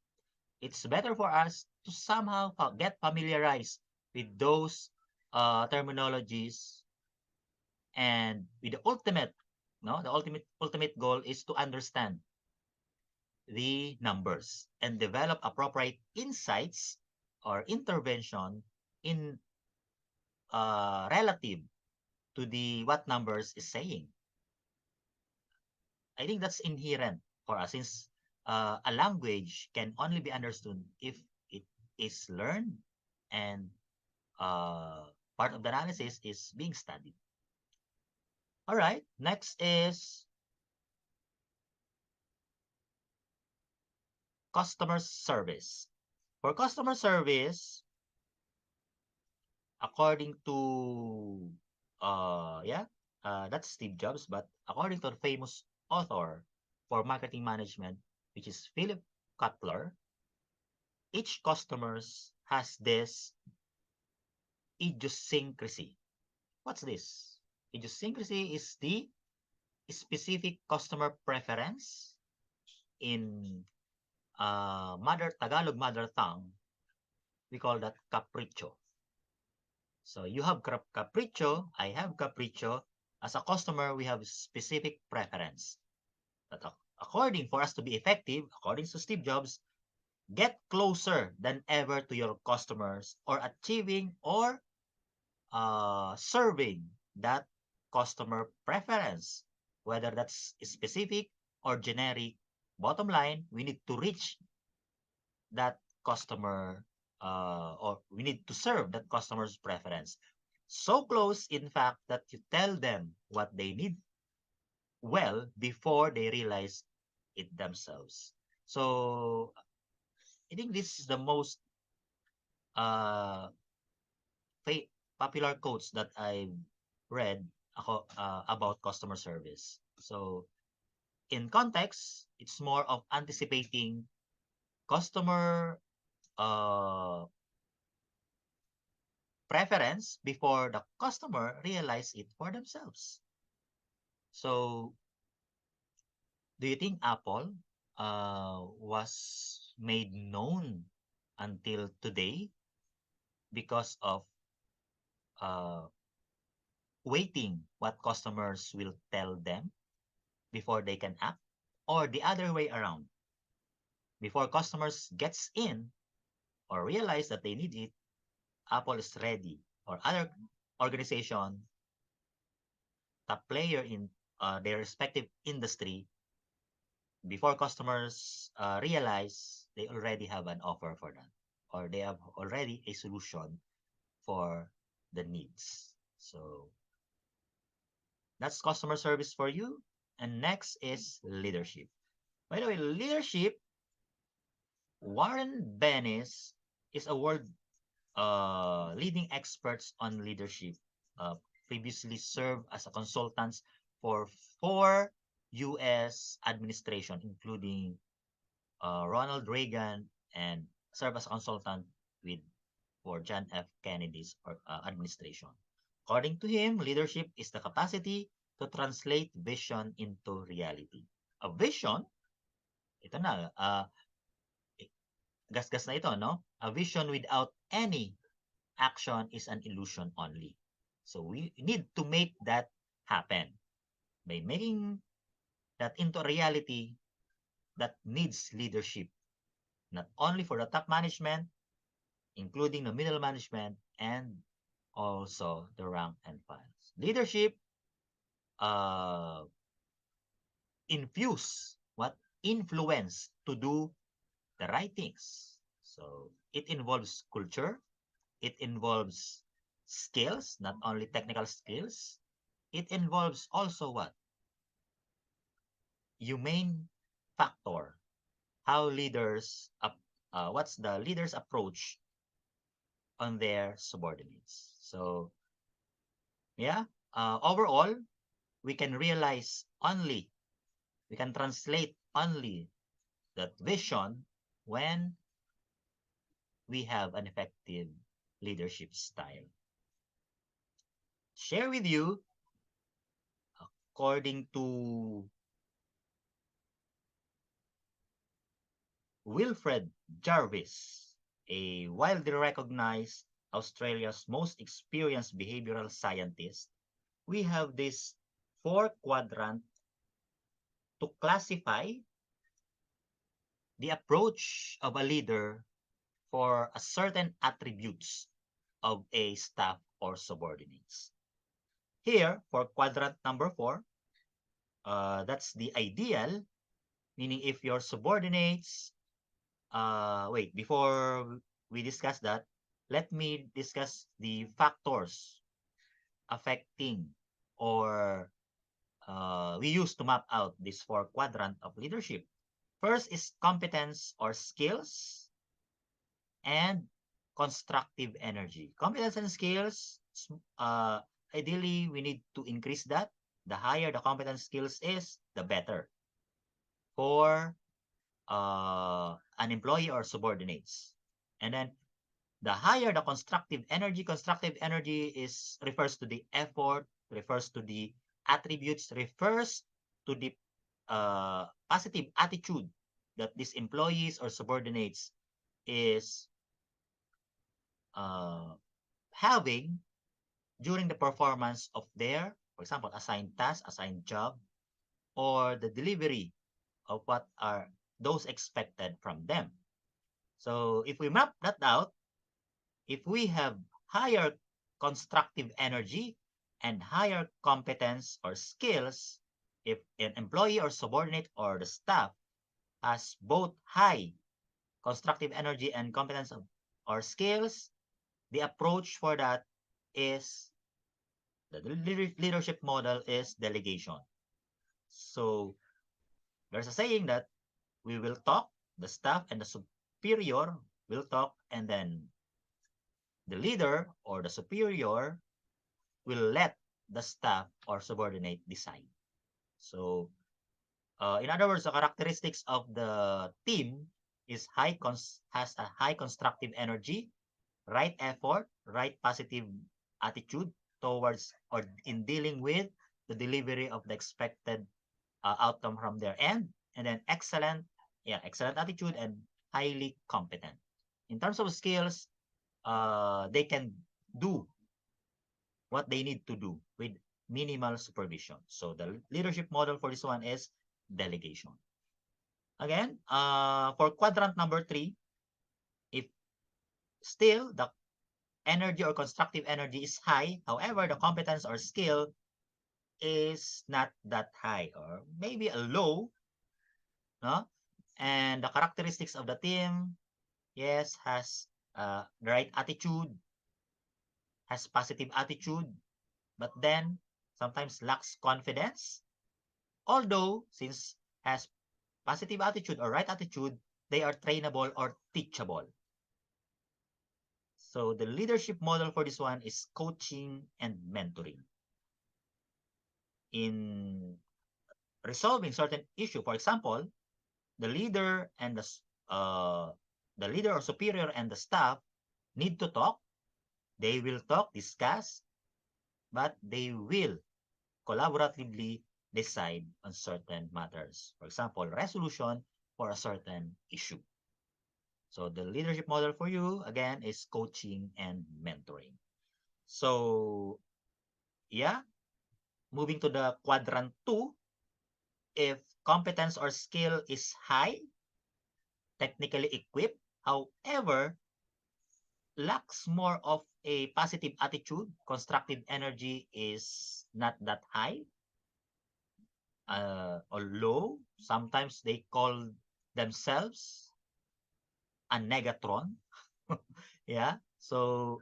it's better for us to somehow get familiarized with those terminologies, and with the ultimate, no, the ultimate goal is to understand the numbers and develop appropriate insights or intervention in relative to the what numbers is saying. I think that's inherent for us since a language can only be understood if it is learned and part of the analysis is being studied. All right, next is customer service. For customer service, according to that's Steve Jobs, but according to the famous author for marketing management, which is Philip Kotler, each customers has this idiosyncrasy. What's this? Idiosyncrasy is the specific customer preference in Tagalog mother tongue. We call that capricho. So you have capricho, I have capricho. As a customer, we have specific preference. But according for us to be effective, according to Steve Jobs, get closer than ever to your customers or achieving or serving that customer preference, whether that's specific or generic. Bottom line, we need to reach that customer or we need to serve that customer's preference. So close, in fact, that you tell them what they need well before they realize it themselves. So I think this is the most uh, popular quotes that I've read about customer service. So in context, it's more of anticipating customer preference before the customer realize it for themselves. So, do you think Apple was made known until today because of uh, waiting what customers will tell them before they can act, or the other way around? Before customers gets in or realize that they need it, Apple is ready, or other organization, top player in their respective industry, before customers realize, they already have an offer for that, or they have already a solution for the needs. So that's customer service for you. And next is leadership. By the way, leadership, Warren Bennis is a world leading experts on leadership. Uh, Previously served as a consultant for 4 U.S. administration, including Ronald Reagan, and served as a consultant with for John F. Kennedy's administration. According to him, leadership is the capacity to translate vision into reality. A vision, ito na, gasgas na ito, no? A vision without any action is an illusion only. So we need to make that happen. By making that into reality, that needs leadership, not only for the top management, including the middle management, and also the rank and files. Leadership uh, infuse what influence to do the right things. So it involves culture, it involves skills, not only technical skills. It involves also what? Humane factor. How leaders, what's the leader's approach on their subordinates? So, yeah, overall, we can realize only, we can translate only that vision when we have an effective leadership style. Share with you, according to Wilfred Jarvis, a widely recognized Australia's most experienced behavioral scientist, we have this 4 quadrant to classify the approach of a leader for a certain attributes of a staff or subordinates. Here, for quadrant number 4, that's the ideal, meaning if your subordinates, wait, before we discuss that, let me discuss the factors affecting, or we use to map out this 4 quadrant of leadership. First is competence or skills and constructive energy. Competence and skills, uh, ideally, we need to increase that. The higher the competence skills is, the better for an employee or subordinates. And then the higher the constructive energy is refers to the effort, refers to the attributes, refers to the positive attitude that these employees or subordinates is having during the performance of their, for example, assigned task, assigned job, or the delivery of what are those expected from them. So if we map that out, if we have higher constructive energy and higher competence or skills, if an employee or subordinate or the staff has both high constructive energy and competence or skills, the approach for that is, the leadership model is delegation. So there's a saying that we will talk, the staff and the superior will talk, and then the leader or the superior will let the staff or subordinate decide. So, in other words, the characteristics of the team is has a high constructive energy, right effort, right positive attitude towards or in dealing with the delivery of the expected outcome from their end, and then excellent attitude and highly competent. In terms of skills, they can do what they need to do with minimal supervision. So the leadership model for this one is delegation. Again, for quadrant number 3, if still the energy or constructive energy is high, however, the competence or skill is not that high or maybe a low, no? And the characteristics of the team, yes, has the right attitude, has positive attitude, but then sometimes lacks confidence. Although, since has positive attitude or right attitude, they are trainable or teachable. So the leadership model for this one is coaching and mentoring. In resolving certain issue, for example, the leader and the leader or superior and the staff need to talk. They will talk, discuss, but they will collaboratively decide on certain matters. For example, resolution for a certain issue. So the leadership model for you, again, is coaching and mentoring. So, yeah, moving to the quadrant 2, if competence or skill is high, technically equipped, however, lacks more of a positive attitude, constructive energy is not that high or low. Sometimes they call themselves a negatron. Yeah. So,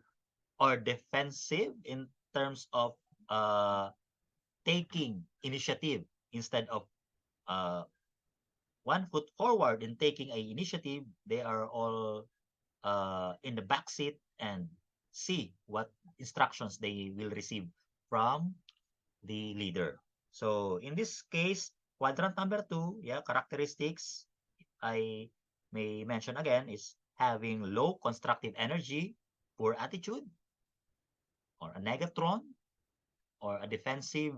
or defensive in terms of uh, taking initiative instead of uh, one foot forward in taking a initiative. They are all in the back seat and see what instructions they will receive from the leader. So in this case, quadrant number 2, yeah, characteristics I may mention again is having low constructive energy, poor attitude, or a negatron, or a defensive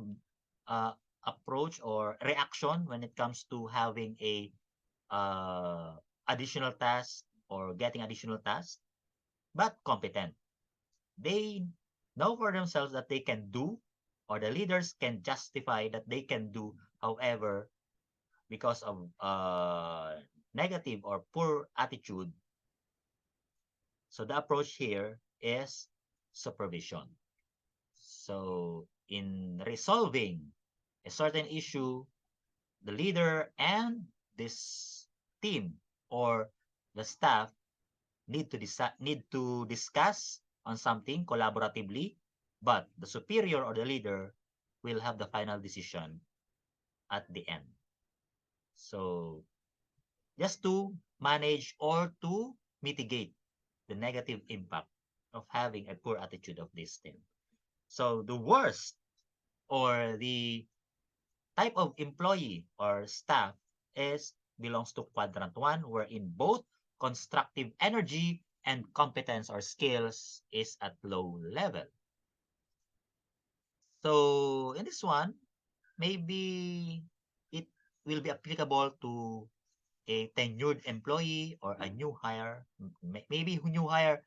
uh, approach or reaction when it comes to having a additional task or getting additional tasks, but competent. They know for themselves that they can do, or the leaders can justify that they can do. However, because of negative or poor attitude, so the approach here is supervision. So in resolving a certain issue, the leader and this team or the staff need to discuss on something collaboratively, but the superior or the leader will have the final decision at the end. So just to manage or to mitigate the negative impact of having a poor attitude of this team. So the worst or the type of employee or staff is belongs to quadrant 1, wherein both constructive energy and competence or skills is at low level. So in this one, maybe it will be applicable to a tenured employee or a new hire. Maybe new hire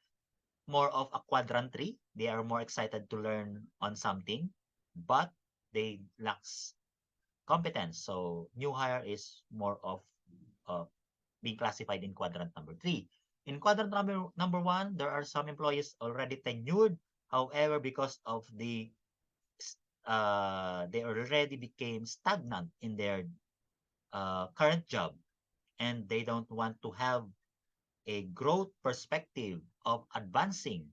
more of a quadrant 3. They are more excited to learn on something, but they lacks competence. So new hire is more of uh, being classified in quadrant number 3. In quadrant number 1, there are some employees already tenured. However, because of they already became stagnant in their current job, and they don't want to have a growth perspective of advancing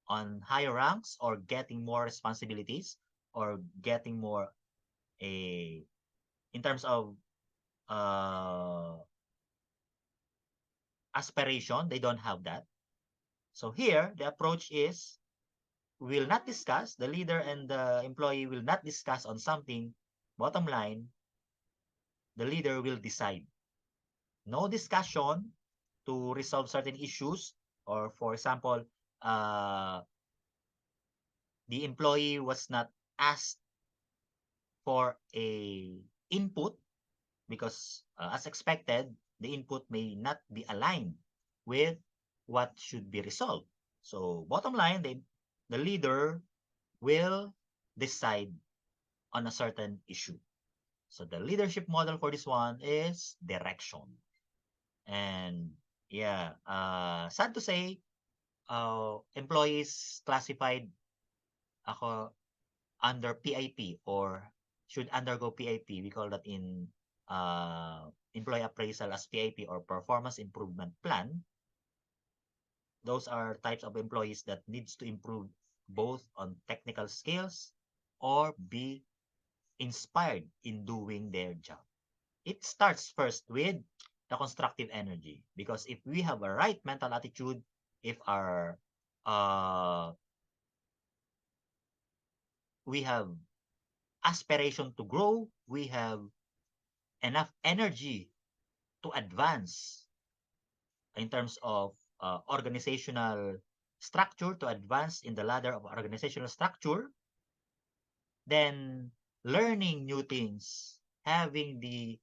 on higher ranks or getting more responsibilities or getting more a in terms of uh, aspiration. They don't have that. So here the approach is, we will not discuss, the leader and the employee will not discuss on something. Bottom line, the leader will decide. No discussion to resolve certain issues. Or for example, uh, the employee was not asked for a input because as expected, the input may not be aligned with what should be resolved. So bottom line, the leader will decide on a certain issue. So the leadership model for this one is direction. And yeah, sad to say, employees classified ako under PIP or should undergo PIP. We call that in employee appraisal as PIP or performance improvement plan. Those are types of employees that needs to improve both on technical skills or be inspired in doing their job. It starts first with the constructive energy because if we have a right mental attitude, if our uh, we have aspiration to grow, we have enough energy to advance in terms of organizational structure, to advance in the ladder of organizational structure, then learning new things, having the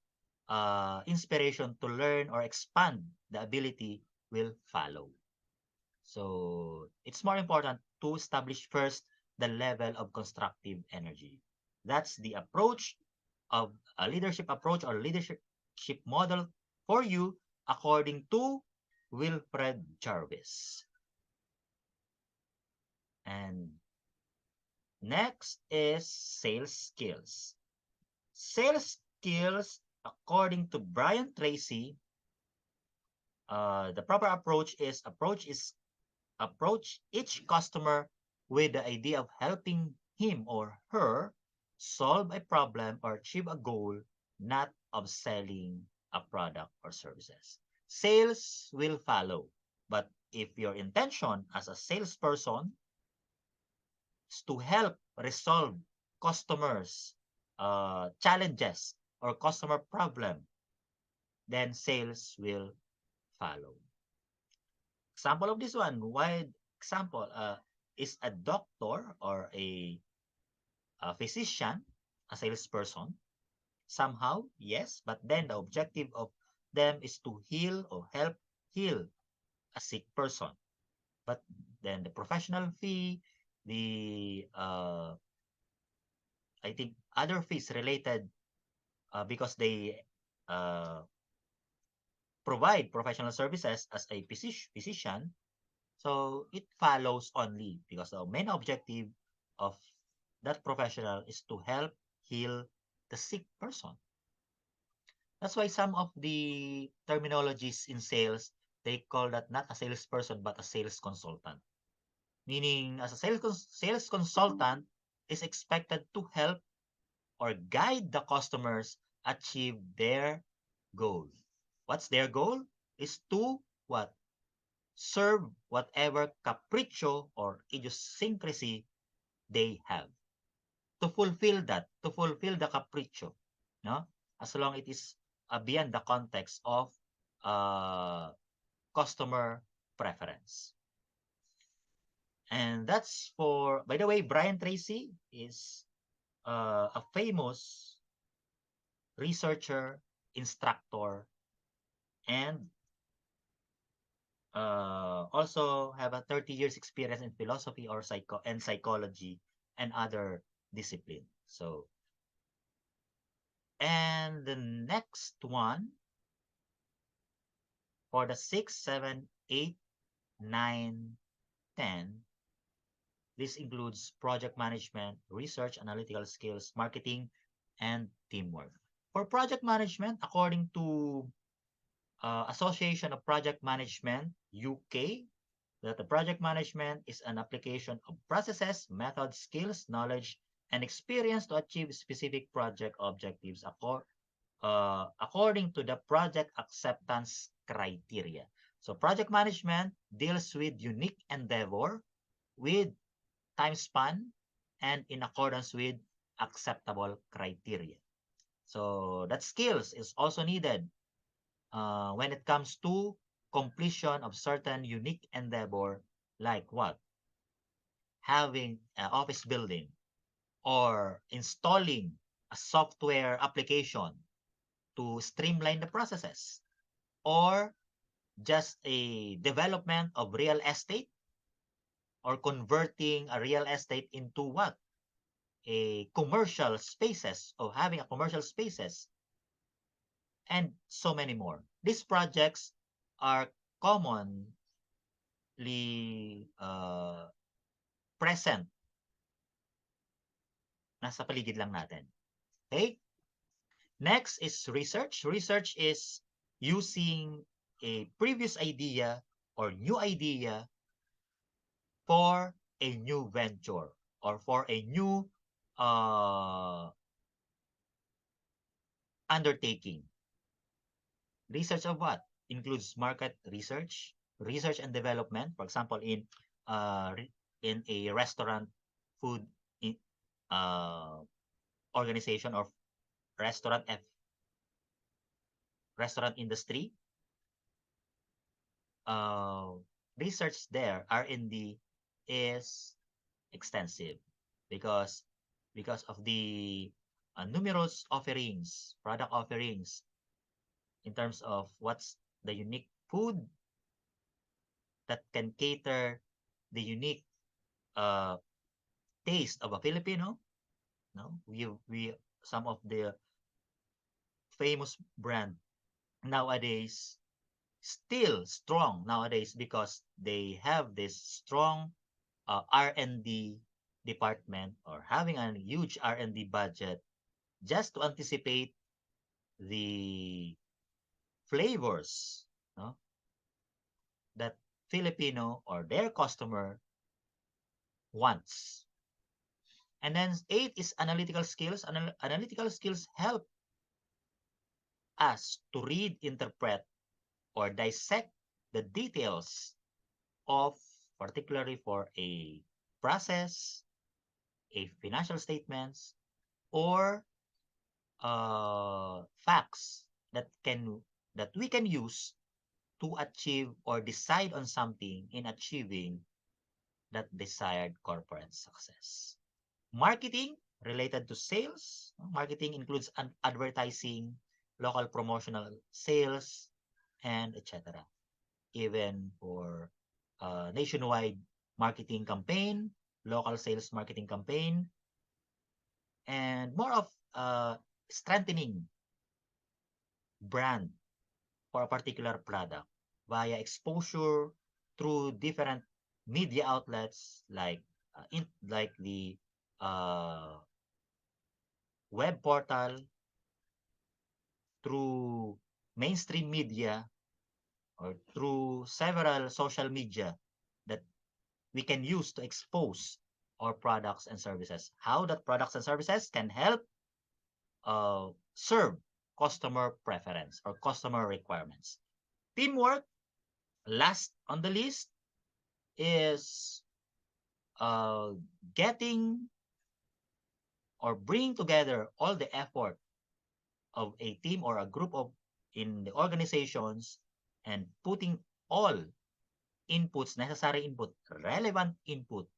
inspiration to learn or expand the ability will follow. So it's more important to establish first the level of constructive energy. That's the approach of a leadership approach or leadership model for you according to Wilfred Jarvis. And next is sales skills. Sales skills, according to Brian Tracy, the proper approach each customer with the idea of helping him or her solve a problem or achieve a goal, not of selling a product or services. Sales will follow, but if your intention as a salesperson is to help resolve customers' challenges or customer problem, then sales will follow. Example of this one, wide example, is a doctor or a physician, a salesperson? Somehow, yes, but then the objective of them is to heal or help heal a sick person. But then the professional fee, the I think other fees related because they uh, provide professional services as a physician. So it follows only because the main objective of that professional is to help heal the sick person. That's why some of the terminologies in sales, they call that not a salesperson but a sales consultant. Meaning as a sales consultant is expected to help or guide the customers achieve their goal. What's their goal? Is to what? Serve whatever capriccio or idiosyncrasy they have. To fulfill the capriccio, no? As long it is beyond the context of uh, customer preference. And that's for, by the way, Brian Tracy is a famous researcher, instructor, and also have a 30 years experience in philosophy or psychology and other discipline. So, and the next one for the 6, 7, 8, 9, 10, this includes project management, research, analytical skills, marketing, and teamwork. For project management, according to Association of Project Management, UK, that the project management is an application of processes, methods, skills, knowledge, and experience to achieve specific project objectives according to the project acceptance criteria. So project management deals with unique endeavor with time span and in accordance with acceptable criteria. So that skills is also needed when it comes to completion of certain unique endeavor, like what? Having an office building or installing a software application to streamline the processes, or just a development of real estate, or converting a real estate into what? A commercial spaces, or having a commercial spaces, and so many more. These projects are commonly present, nasa paligid lang natin. Okay? Next is research. Research is using a previous idea or new idea for a new venture or for a new uh, undertaking. Research of what? Includes market research, research and development. For example, in a restaurant food in, uh, organization or restaurant F, restaurant industry, uh, research there, R&D, is extensive because of the numerous offerings, product offerings in terms of what's the unique food that can cater the unique uh, taste of a Filipino. No, we some of the famous brand nowadays still strong nowadays because they have this strong R&D department, or having a huge R&D budget just to anticipate the flavors, no, that Filipino or their customer wants. And then 8 is analytical skills. Analytical skills help us to read, interpret, or dissect the details of, particularly for a process, a financial statements, or facts that we can use to achieve or decide on something in achieving that desired corporate success. Marketing related to sales. Marketing includes advertising, local promotional sales, and etc. Even for nationwide marketing campaign, local sales marketing campaign, and more of strengthening brand for a particular product via exposure through different media outlets like the uh, web portal, through mainstream media, or through several social media that we can use to expose our products and services. How that products and services can help serve customer preference or customer requirements. Teamwork, last on the list, is uh, getting or bringing together all the effort of a team or a group of in the organizations, and putting all inputs, necessary input, relevant input,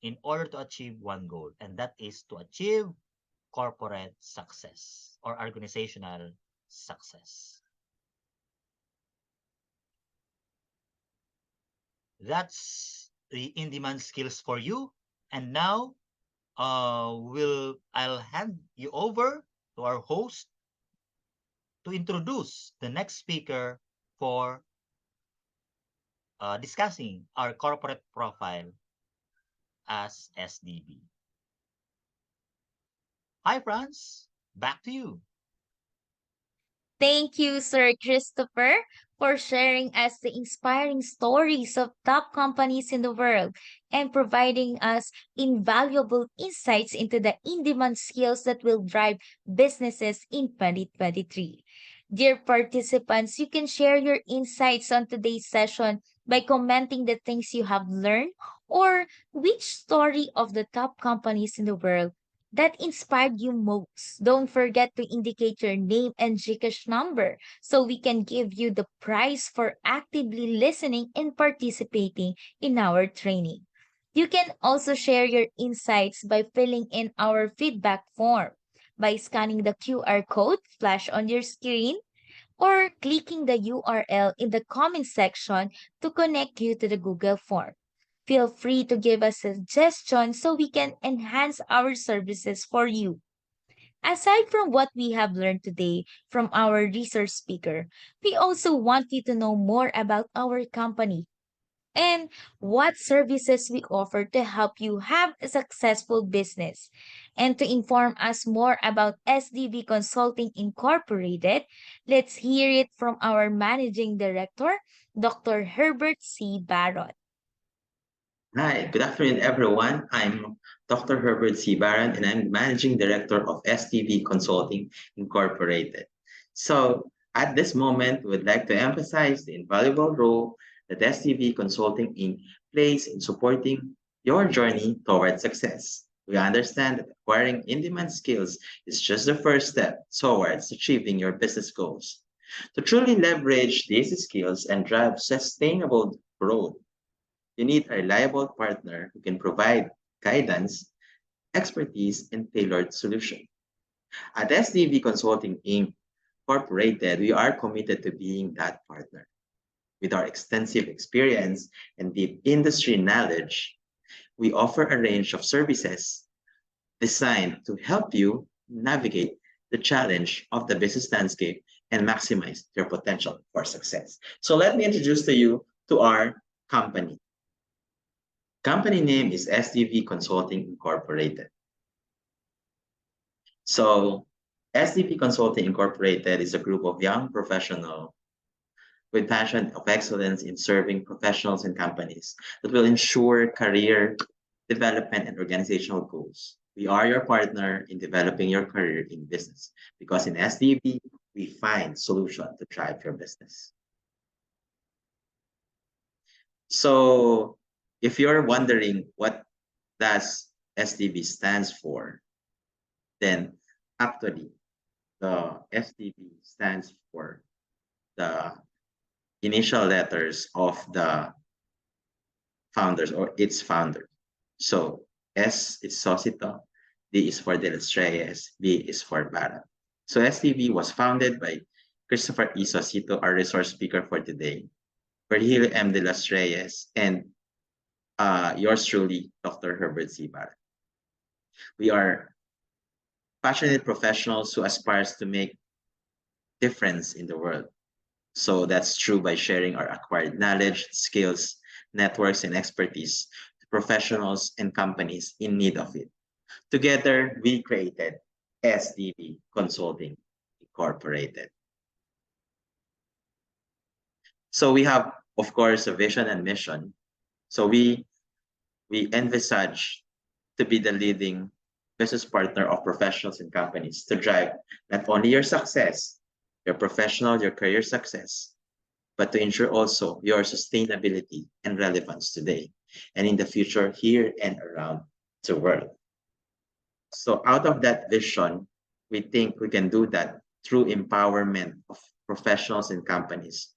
in order to achieve one goal, and that is to achieve corporate success or organizational success. That's the in-demand skills for you. And now I'll hand you over to our host to introduce the next speaker for discussing our corporate profile as SDB. Hi, Franz. Back to you. Thank you, Sir Christopher, for sharing us the inspiring stories of top companies in the world and providing us invaluable insights into the in-demand skills that will drive businesses in 2023. Dear participants, you can share your insights on today's session by commenting the things you have learned or which story of the top companies in the world that inspired you most. Don't forget to indicate your name and GCash number so we can give you the prize for actively listening and participating in our training. You can also share your insights by filling in our feedback form by scanning the QR code flash on your screen or clicking the URL in the comment section to connect you to the Google form. Feel free to give us suggestions so we can enhance our services for you. Aside from what we have learned today from our research speaker, we also want you to know more about our company and what services we offer to help you have a successful business. And to inform us more about SDV Consulting Incorporated, let's hear it from our Managing Director, Dr. Herbert C. Barrett. Hi, good afternoon, everyone. I'm Dr. Herbert C. Baran, and I'm Managing Director of STV Consulting Incorporated. So, at this moment, we'd like to emphasize the invaluable role that STV Consulting Inc. plays in supporting your journey towards success. We understand that acquiring in-demand skills is just the first step towards achieving your business goals. To truly leverage these skills and drive sustainable growth, you need a reliable partner who can provide guidance, expertise, and tailored solution. At SDV Consulting Incorporated, we are committed to being that partner. With our extensive experience and deep industry knowledge, we offer a range of services designed to help you navigate the challenge of the business landscape and maximize your potential for success. So let me introduce to you to our company. Company name is SDV Consulting Incorporated. So SDV Consulting Incorporated is a group of young professionals with passion of excellence in serving professionals and companies that will ensure career development and organizational goals. We are your partner in developing your career in business because in SDV, we find solutions to drive your business. So if you're wondering what does SDV stands for, then actually the SDV stands for the initial letters of the founders or its founder. So S is Sosito, D is for De Los Reyes, B is for Barra. So SDV was founded by Christopher E. Sosito, our resource speaker for today, Virgilio M. De Los Reyes, and yours truly, Dr. Herbert C. Barra. We are passionate professionals who aspires to make difference in the world. So that's true by sharing our acquired knowledge, skills, networks, and expertise to professionals and companies in need of it. Together, we created SDV Consulting Incorporated. So we have, of course, a vision and mission. So we envisage to be the leading business partner of professionals and companies to drive not only your success, your professional, your career success, but to ensure also your sustainability and relevance today and in the future here and around the world. So out of that vision, we think we can do that through empowerment of professionals and companies,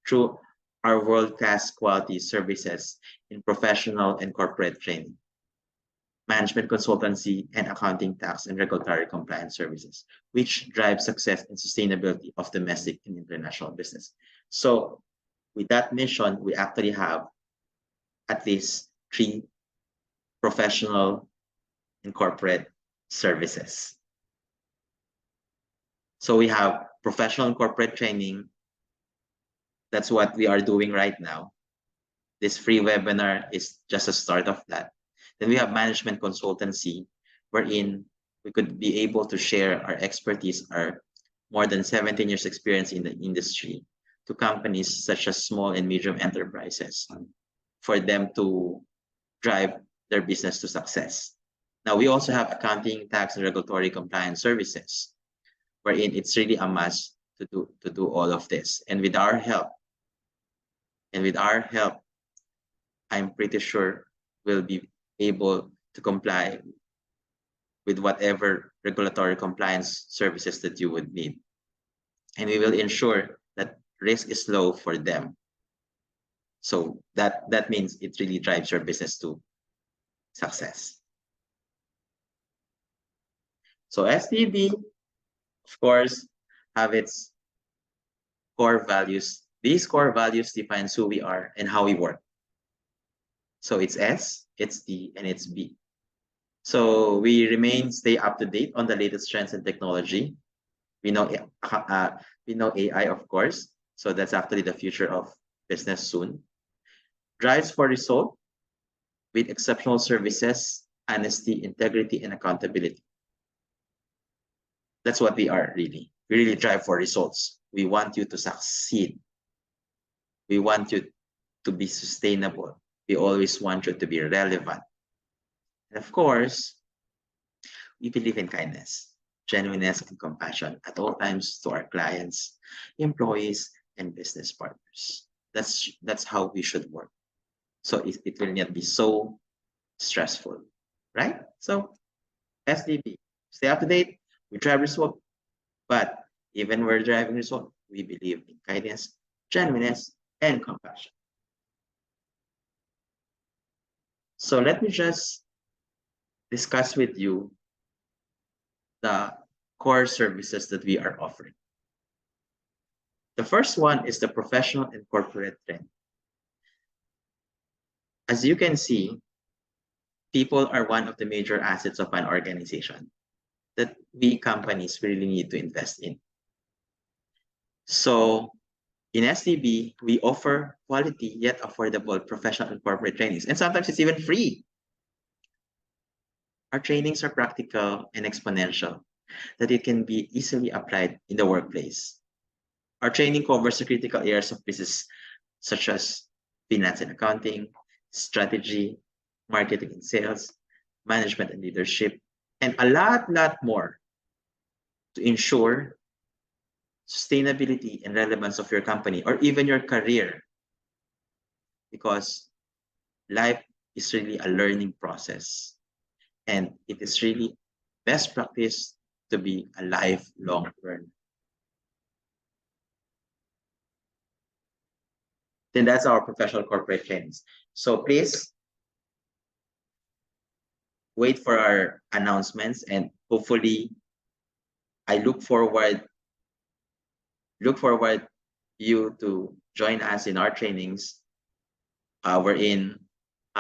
through our world-class quality services in professional and corporate training, management consultancy, and accounting, tax, and regulatory compliance services, which drive success and sustainability of domestic and international business. So with that mission, we actually have at least 3 professional and corporate services. So we have professional and corporate training. That's what we are doing right now. This free webinar is just a start of that. Then we have management consultancy, wherein we could be able to share our expertise, our more than 17 years experience in the industry to companies such as small and medium enterprises for them to drive their business to success. Now, we also have accounting, tax, and regulatory compliance services, wherein it's really a must to do all of this. And with our help, I'm pretty sure we'll be able to comply with whatever regulatory compliance services that you would need. And we will ensure that risk is low for them. So that means it really drives your business to success. So STB, of course, have its core values. These core values defines who we are and how we work. So it's S, it's D, and it's B. So we stay up to date on the latest trends and technology. We know AI, of course. So that's actually the future of business soon. Drives for result with exceptional services, honesty, integrity, and accountability. That's what we are really. We really drive for results. We want you to succeed. We want you to be sustainable. We always want you to be relevant. And of course, we believe in kindness, genuineness, and compassion at all times to our clients, employees, and business partners. That's how we should work. So it will not be so stressful, right? So SDB, stay up to date, we drive result, but even we're driving result, we believe in kindness, genuineness, and compassion. So let me just discuss with you the core services that we are offering. The first one is the professional and corporate training. As you can see, people are one of the major assets of an organization that we companies really need to invest in. So in STB, we offer quality yet affordable professional and corporate trainings, and sometimes it's even free. Our trainings are practical and exponential, that it can be easily applied in the workplace. Our training covers the critical areas of business, such as finance and accounting, strategy, marketing and sales, management and leadership, and a lot more to ensure sustainability and relevance of your company or even your career. Because life is really a learning process, and it is really best practice to be a lifelong learner. Then that's our professional corporate trainings. So please wait for our announcements, and hopefully I look forward you to join us in our trainings, wherein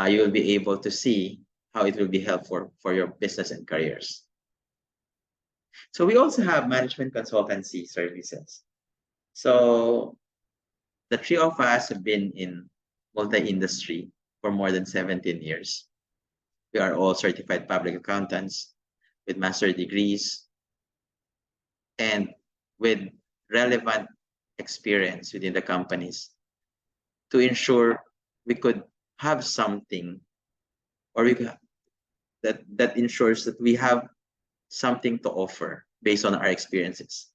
you will be able to see how it will be helpful for your business and careers. So we also have management consultancy services. So the three of us have been in multi-industry for more than 17 years. We are all certified public accountants with master degrees and with relevant experience within the companies to ensure we could have something, or that ensures that we have something to offer based on our experiences.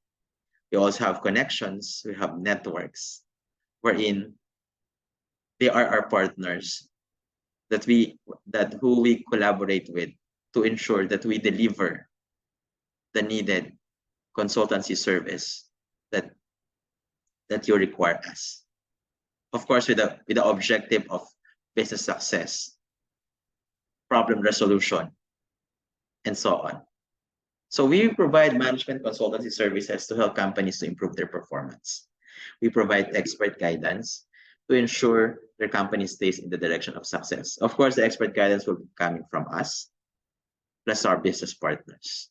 We also have connections, we have networks, wherein they are our partners who we collaborate with to ensure that we deliver the needed consultancy service that you require us. Of course, with the objective of business success, problem resolution, and so on. So we provide management consultancy services to help companies to improve their performance. We provide expert guidance to ensure their company stays in the direction of success. Of course, the expert guidance will be coming from us, plus our business partners.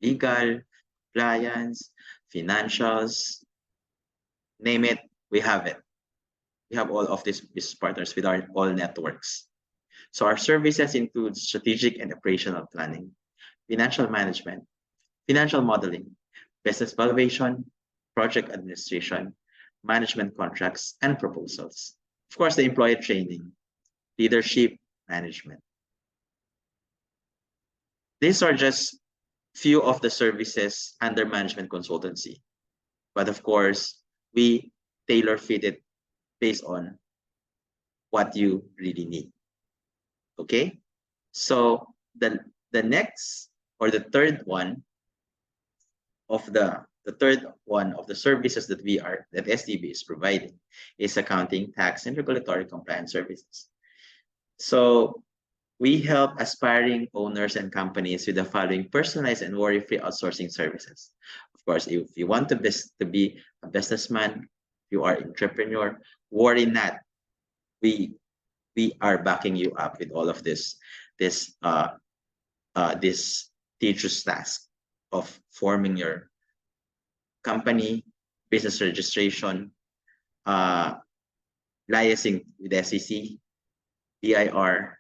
Legal, compliance, financials, name it, we have it. We have all of these business partners with our all networks. So our services include strategic and operational planning, financial management, financial modeling, business valuation, project administration, management contracts, and proposals. Of course, the employee training, leadership, management. These are just few of the services under management consultancy. But of course, we tailor fit it based on what you really need. Okay? So the next or the third one of the services that SDB is providing is accounting, tax, and regulatory compliance services. So we help aspiring owners and companies with the following personalized and worry-free outsourcing services. Of course, if you want to be a businessman, you are entrepreneur, worry not. We are backing you up with all of this tedious task of forming your company, business registration, liaising with SEC, BIR,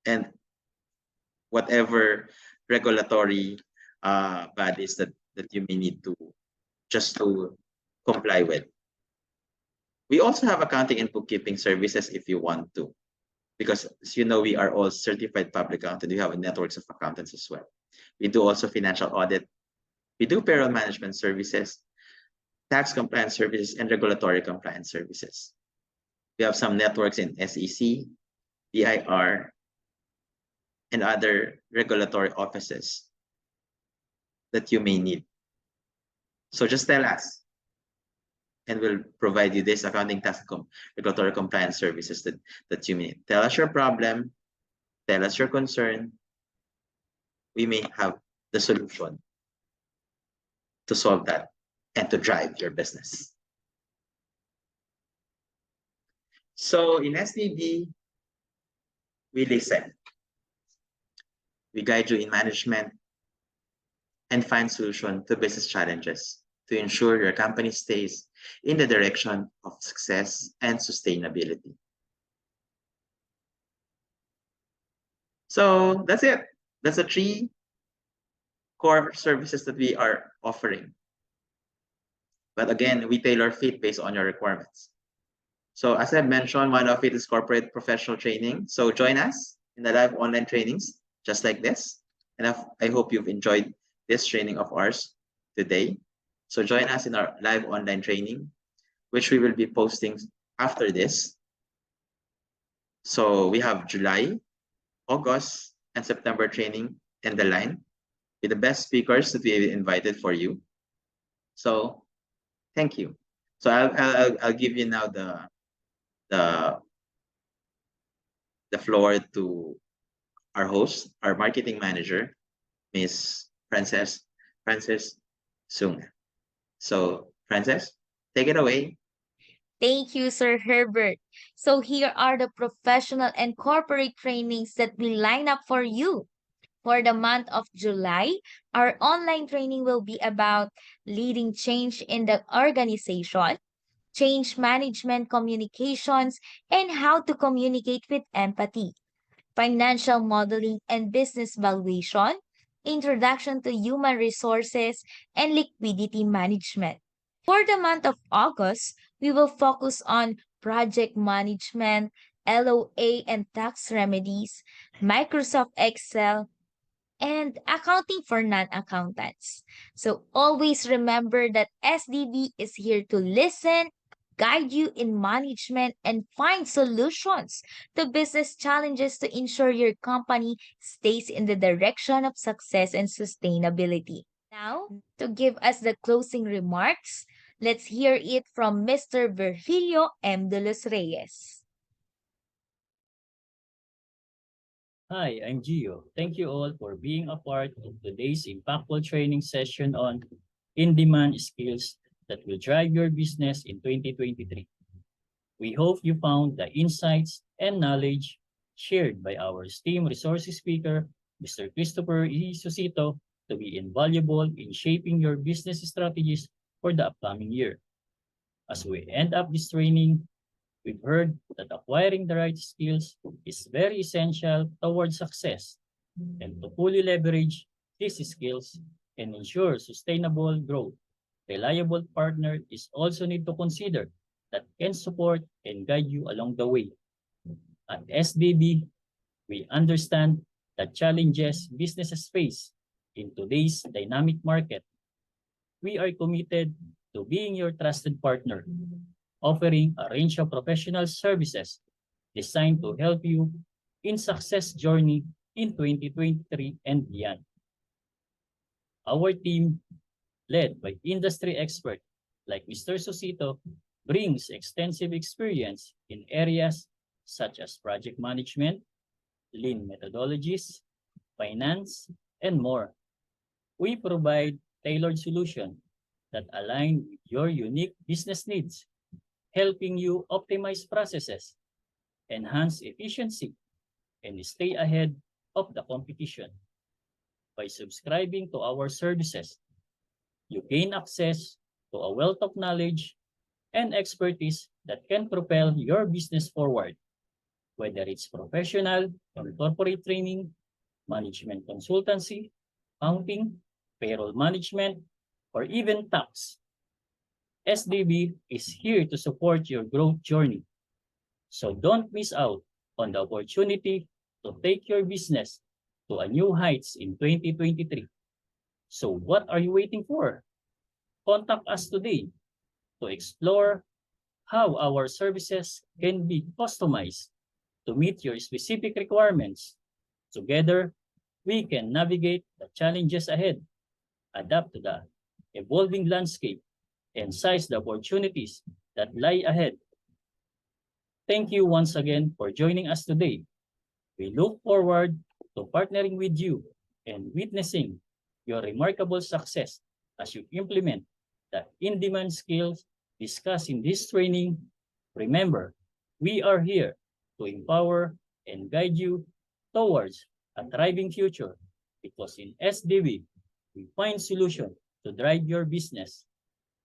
and whatever regulatory bodies that you may need to just to comply with. We also have accounting and bookkeeping services if you want to, because as you know, we are all certified public accountant. We have networks of accountants as well. We do also financial audit. We do payroll management services, tax compliance services, and regulatory compliance services. We have some networks in SEC, BIR, and other regulatory offices that you may need. So just tell us, and we'll provide you this accounting, tax, regulatory compliance services that you need. Tell us your problem, tell us your concern. We may have the solution to solve that and to drive your business. So in SDB, we listen. We guide you in management and find solution to business challenges to ensure your company stays in the direction of success and sustainability. So that's it. That's the 3 core services that we are offering. But again, we tailor fit based on your requirements. So as I mentioned, one of it is corporate professional training. So join us in the live online trainings just like this. And I hope you've enjoyed this training of ours today. So join us in our live online training, which we will be posting after this. So we have July, August, and September training in the line with the best speakers that we invited for you. So thank you. So I'll give you now the floor to our host, our marketing manager, Miss Frances Sung. So Frances, take it away. Thank you, Sir Herbert. So here are the professional and corporate trainings that we line up for you. For the month of July, our online training will be about leading change in the organization, change management communications, and how to communicate with empathy, financial modeling and business valuation, introduction to human resources, and liquidity management. For the month of August, we will focus on project management, LOA and tax remedies, Microsoft Excel, and accounting for non-accountants. So always remember that SDB is here to listen, guide you in management, and find solutions to business challenges to ensure your company stays in the direction of success and sustainability. Now, to give us the closing remarks, let's hear it from Mr. Virgilio M. de los Reyes. Hi, I'm Gio. Thank you all for being a part of today's impactful training session on in-demand skills that will drive your business in 2023. We hope you found the insights and knowledge shared by our esteemed resources speaker, Mr. Christopher E. Susito, to be invaluable in shaping your business strategies for the upcoming year. As we end up this training, we've heard that acquiring the right skills is very essential towards success, and to fully leverage these skills and ensure sustainable growth, reliable partner is also need to consider that can support and guide you along the way. At SDB, we understand the challenges businesses face in today's dynamic market. We are committed to being your trusted partner, offering a range of professional services designed to help you in success journey in 2023 and beyond. Our team, led by industry expert like Mr. Susito, brings extensive experience in areas such as project management, lean methodologies, finance, and more. We provide tailored solutions that align with your unique business needs, helping you optimize processes, enhance efficiency, and stay ahead of the competition. By subscribing to our services, you gain access to a wealth of knowledge and expertise that can propel your business forward, whether it's professional or corporate training, management consultancy, accounting, payroll management, or even tax. SDB is here to support your growth journey. So don't miss out on the opportunity to take your business to a new heights in 2023. So what are you waiting for? Contact us today to explore how our services can be customized to meet your specific requirements. Together, we can navigate the challenges ahead, adapt to the evolving landscape, and seize the opportunities that lie ahead. Thank you once again for joining us today. We look forward to partnering with you and witnessing your remarkable success as you implement the in-demand skills discussed in this training. Remember, we are here to empower and guide you towards a thriving future because in SDB, we find solutions to drive your business.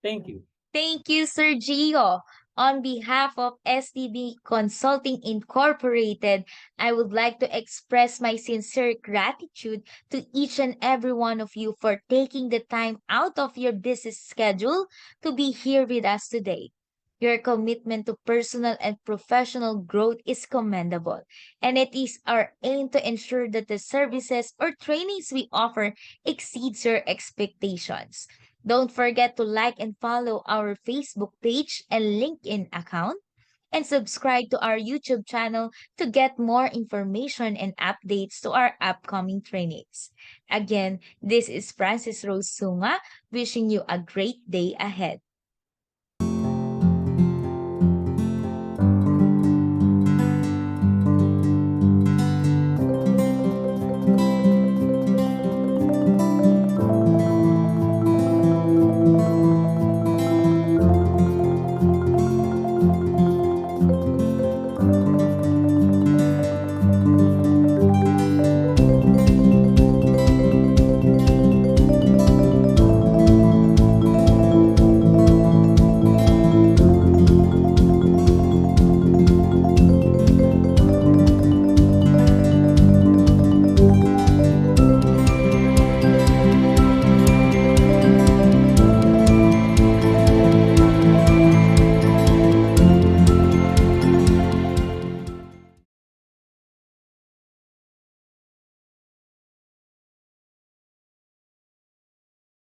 Thank you. Thank you, Sir Gio. On behalf of STB Consulting Incorporated, I would like to express my sincere gratitude to each and every one of you for taking the time out of your busy schedule to be here with us today. Your commitment to personal and professional growth is commendable, and it is our aim to ensure that the services or trainings we offer exceeds your expectations. Don't forget to like and follow our Facebook page and LinkedIn account, and subscribe to our YouTube channel to get more information and updates to our upcoming trainings. Again, this is Francis Rose Sunga, wishing you a great day ahead.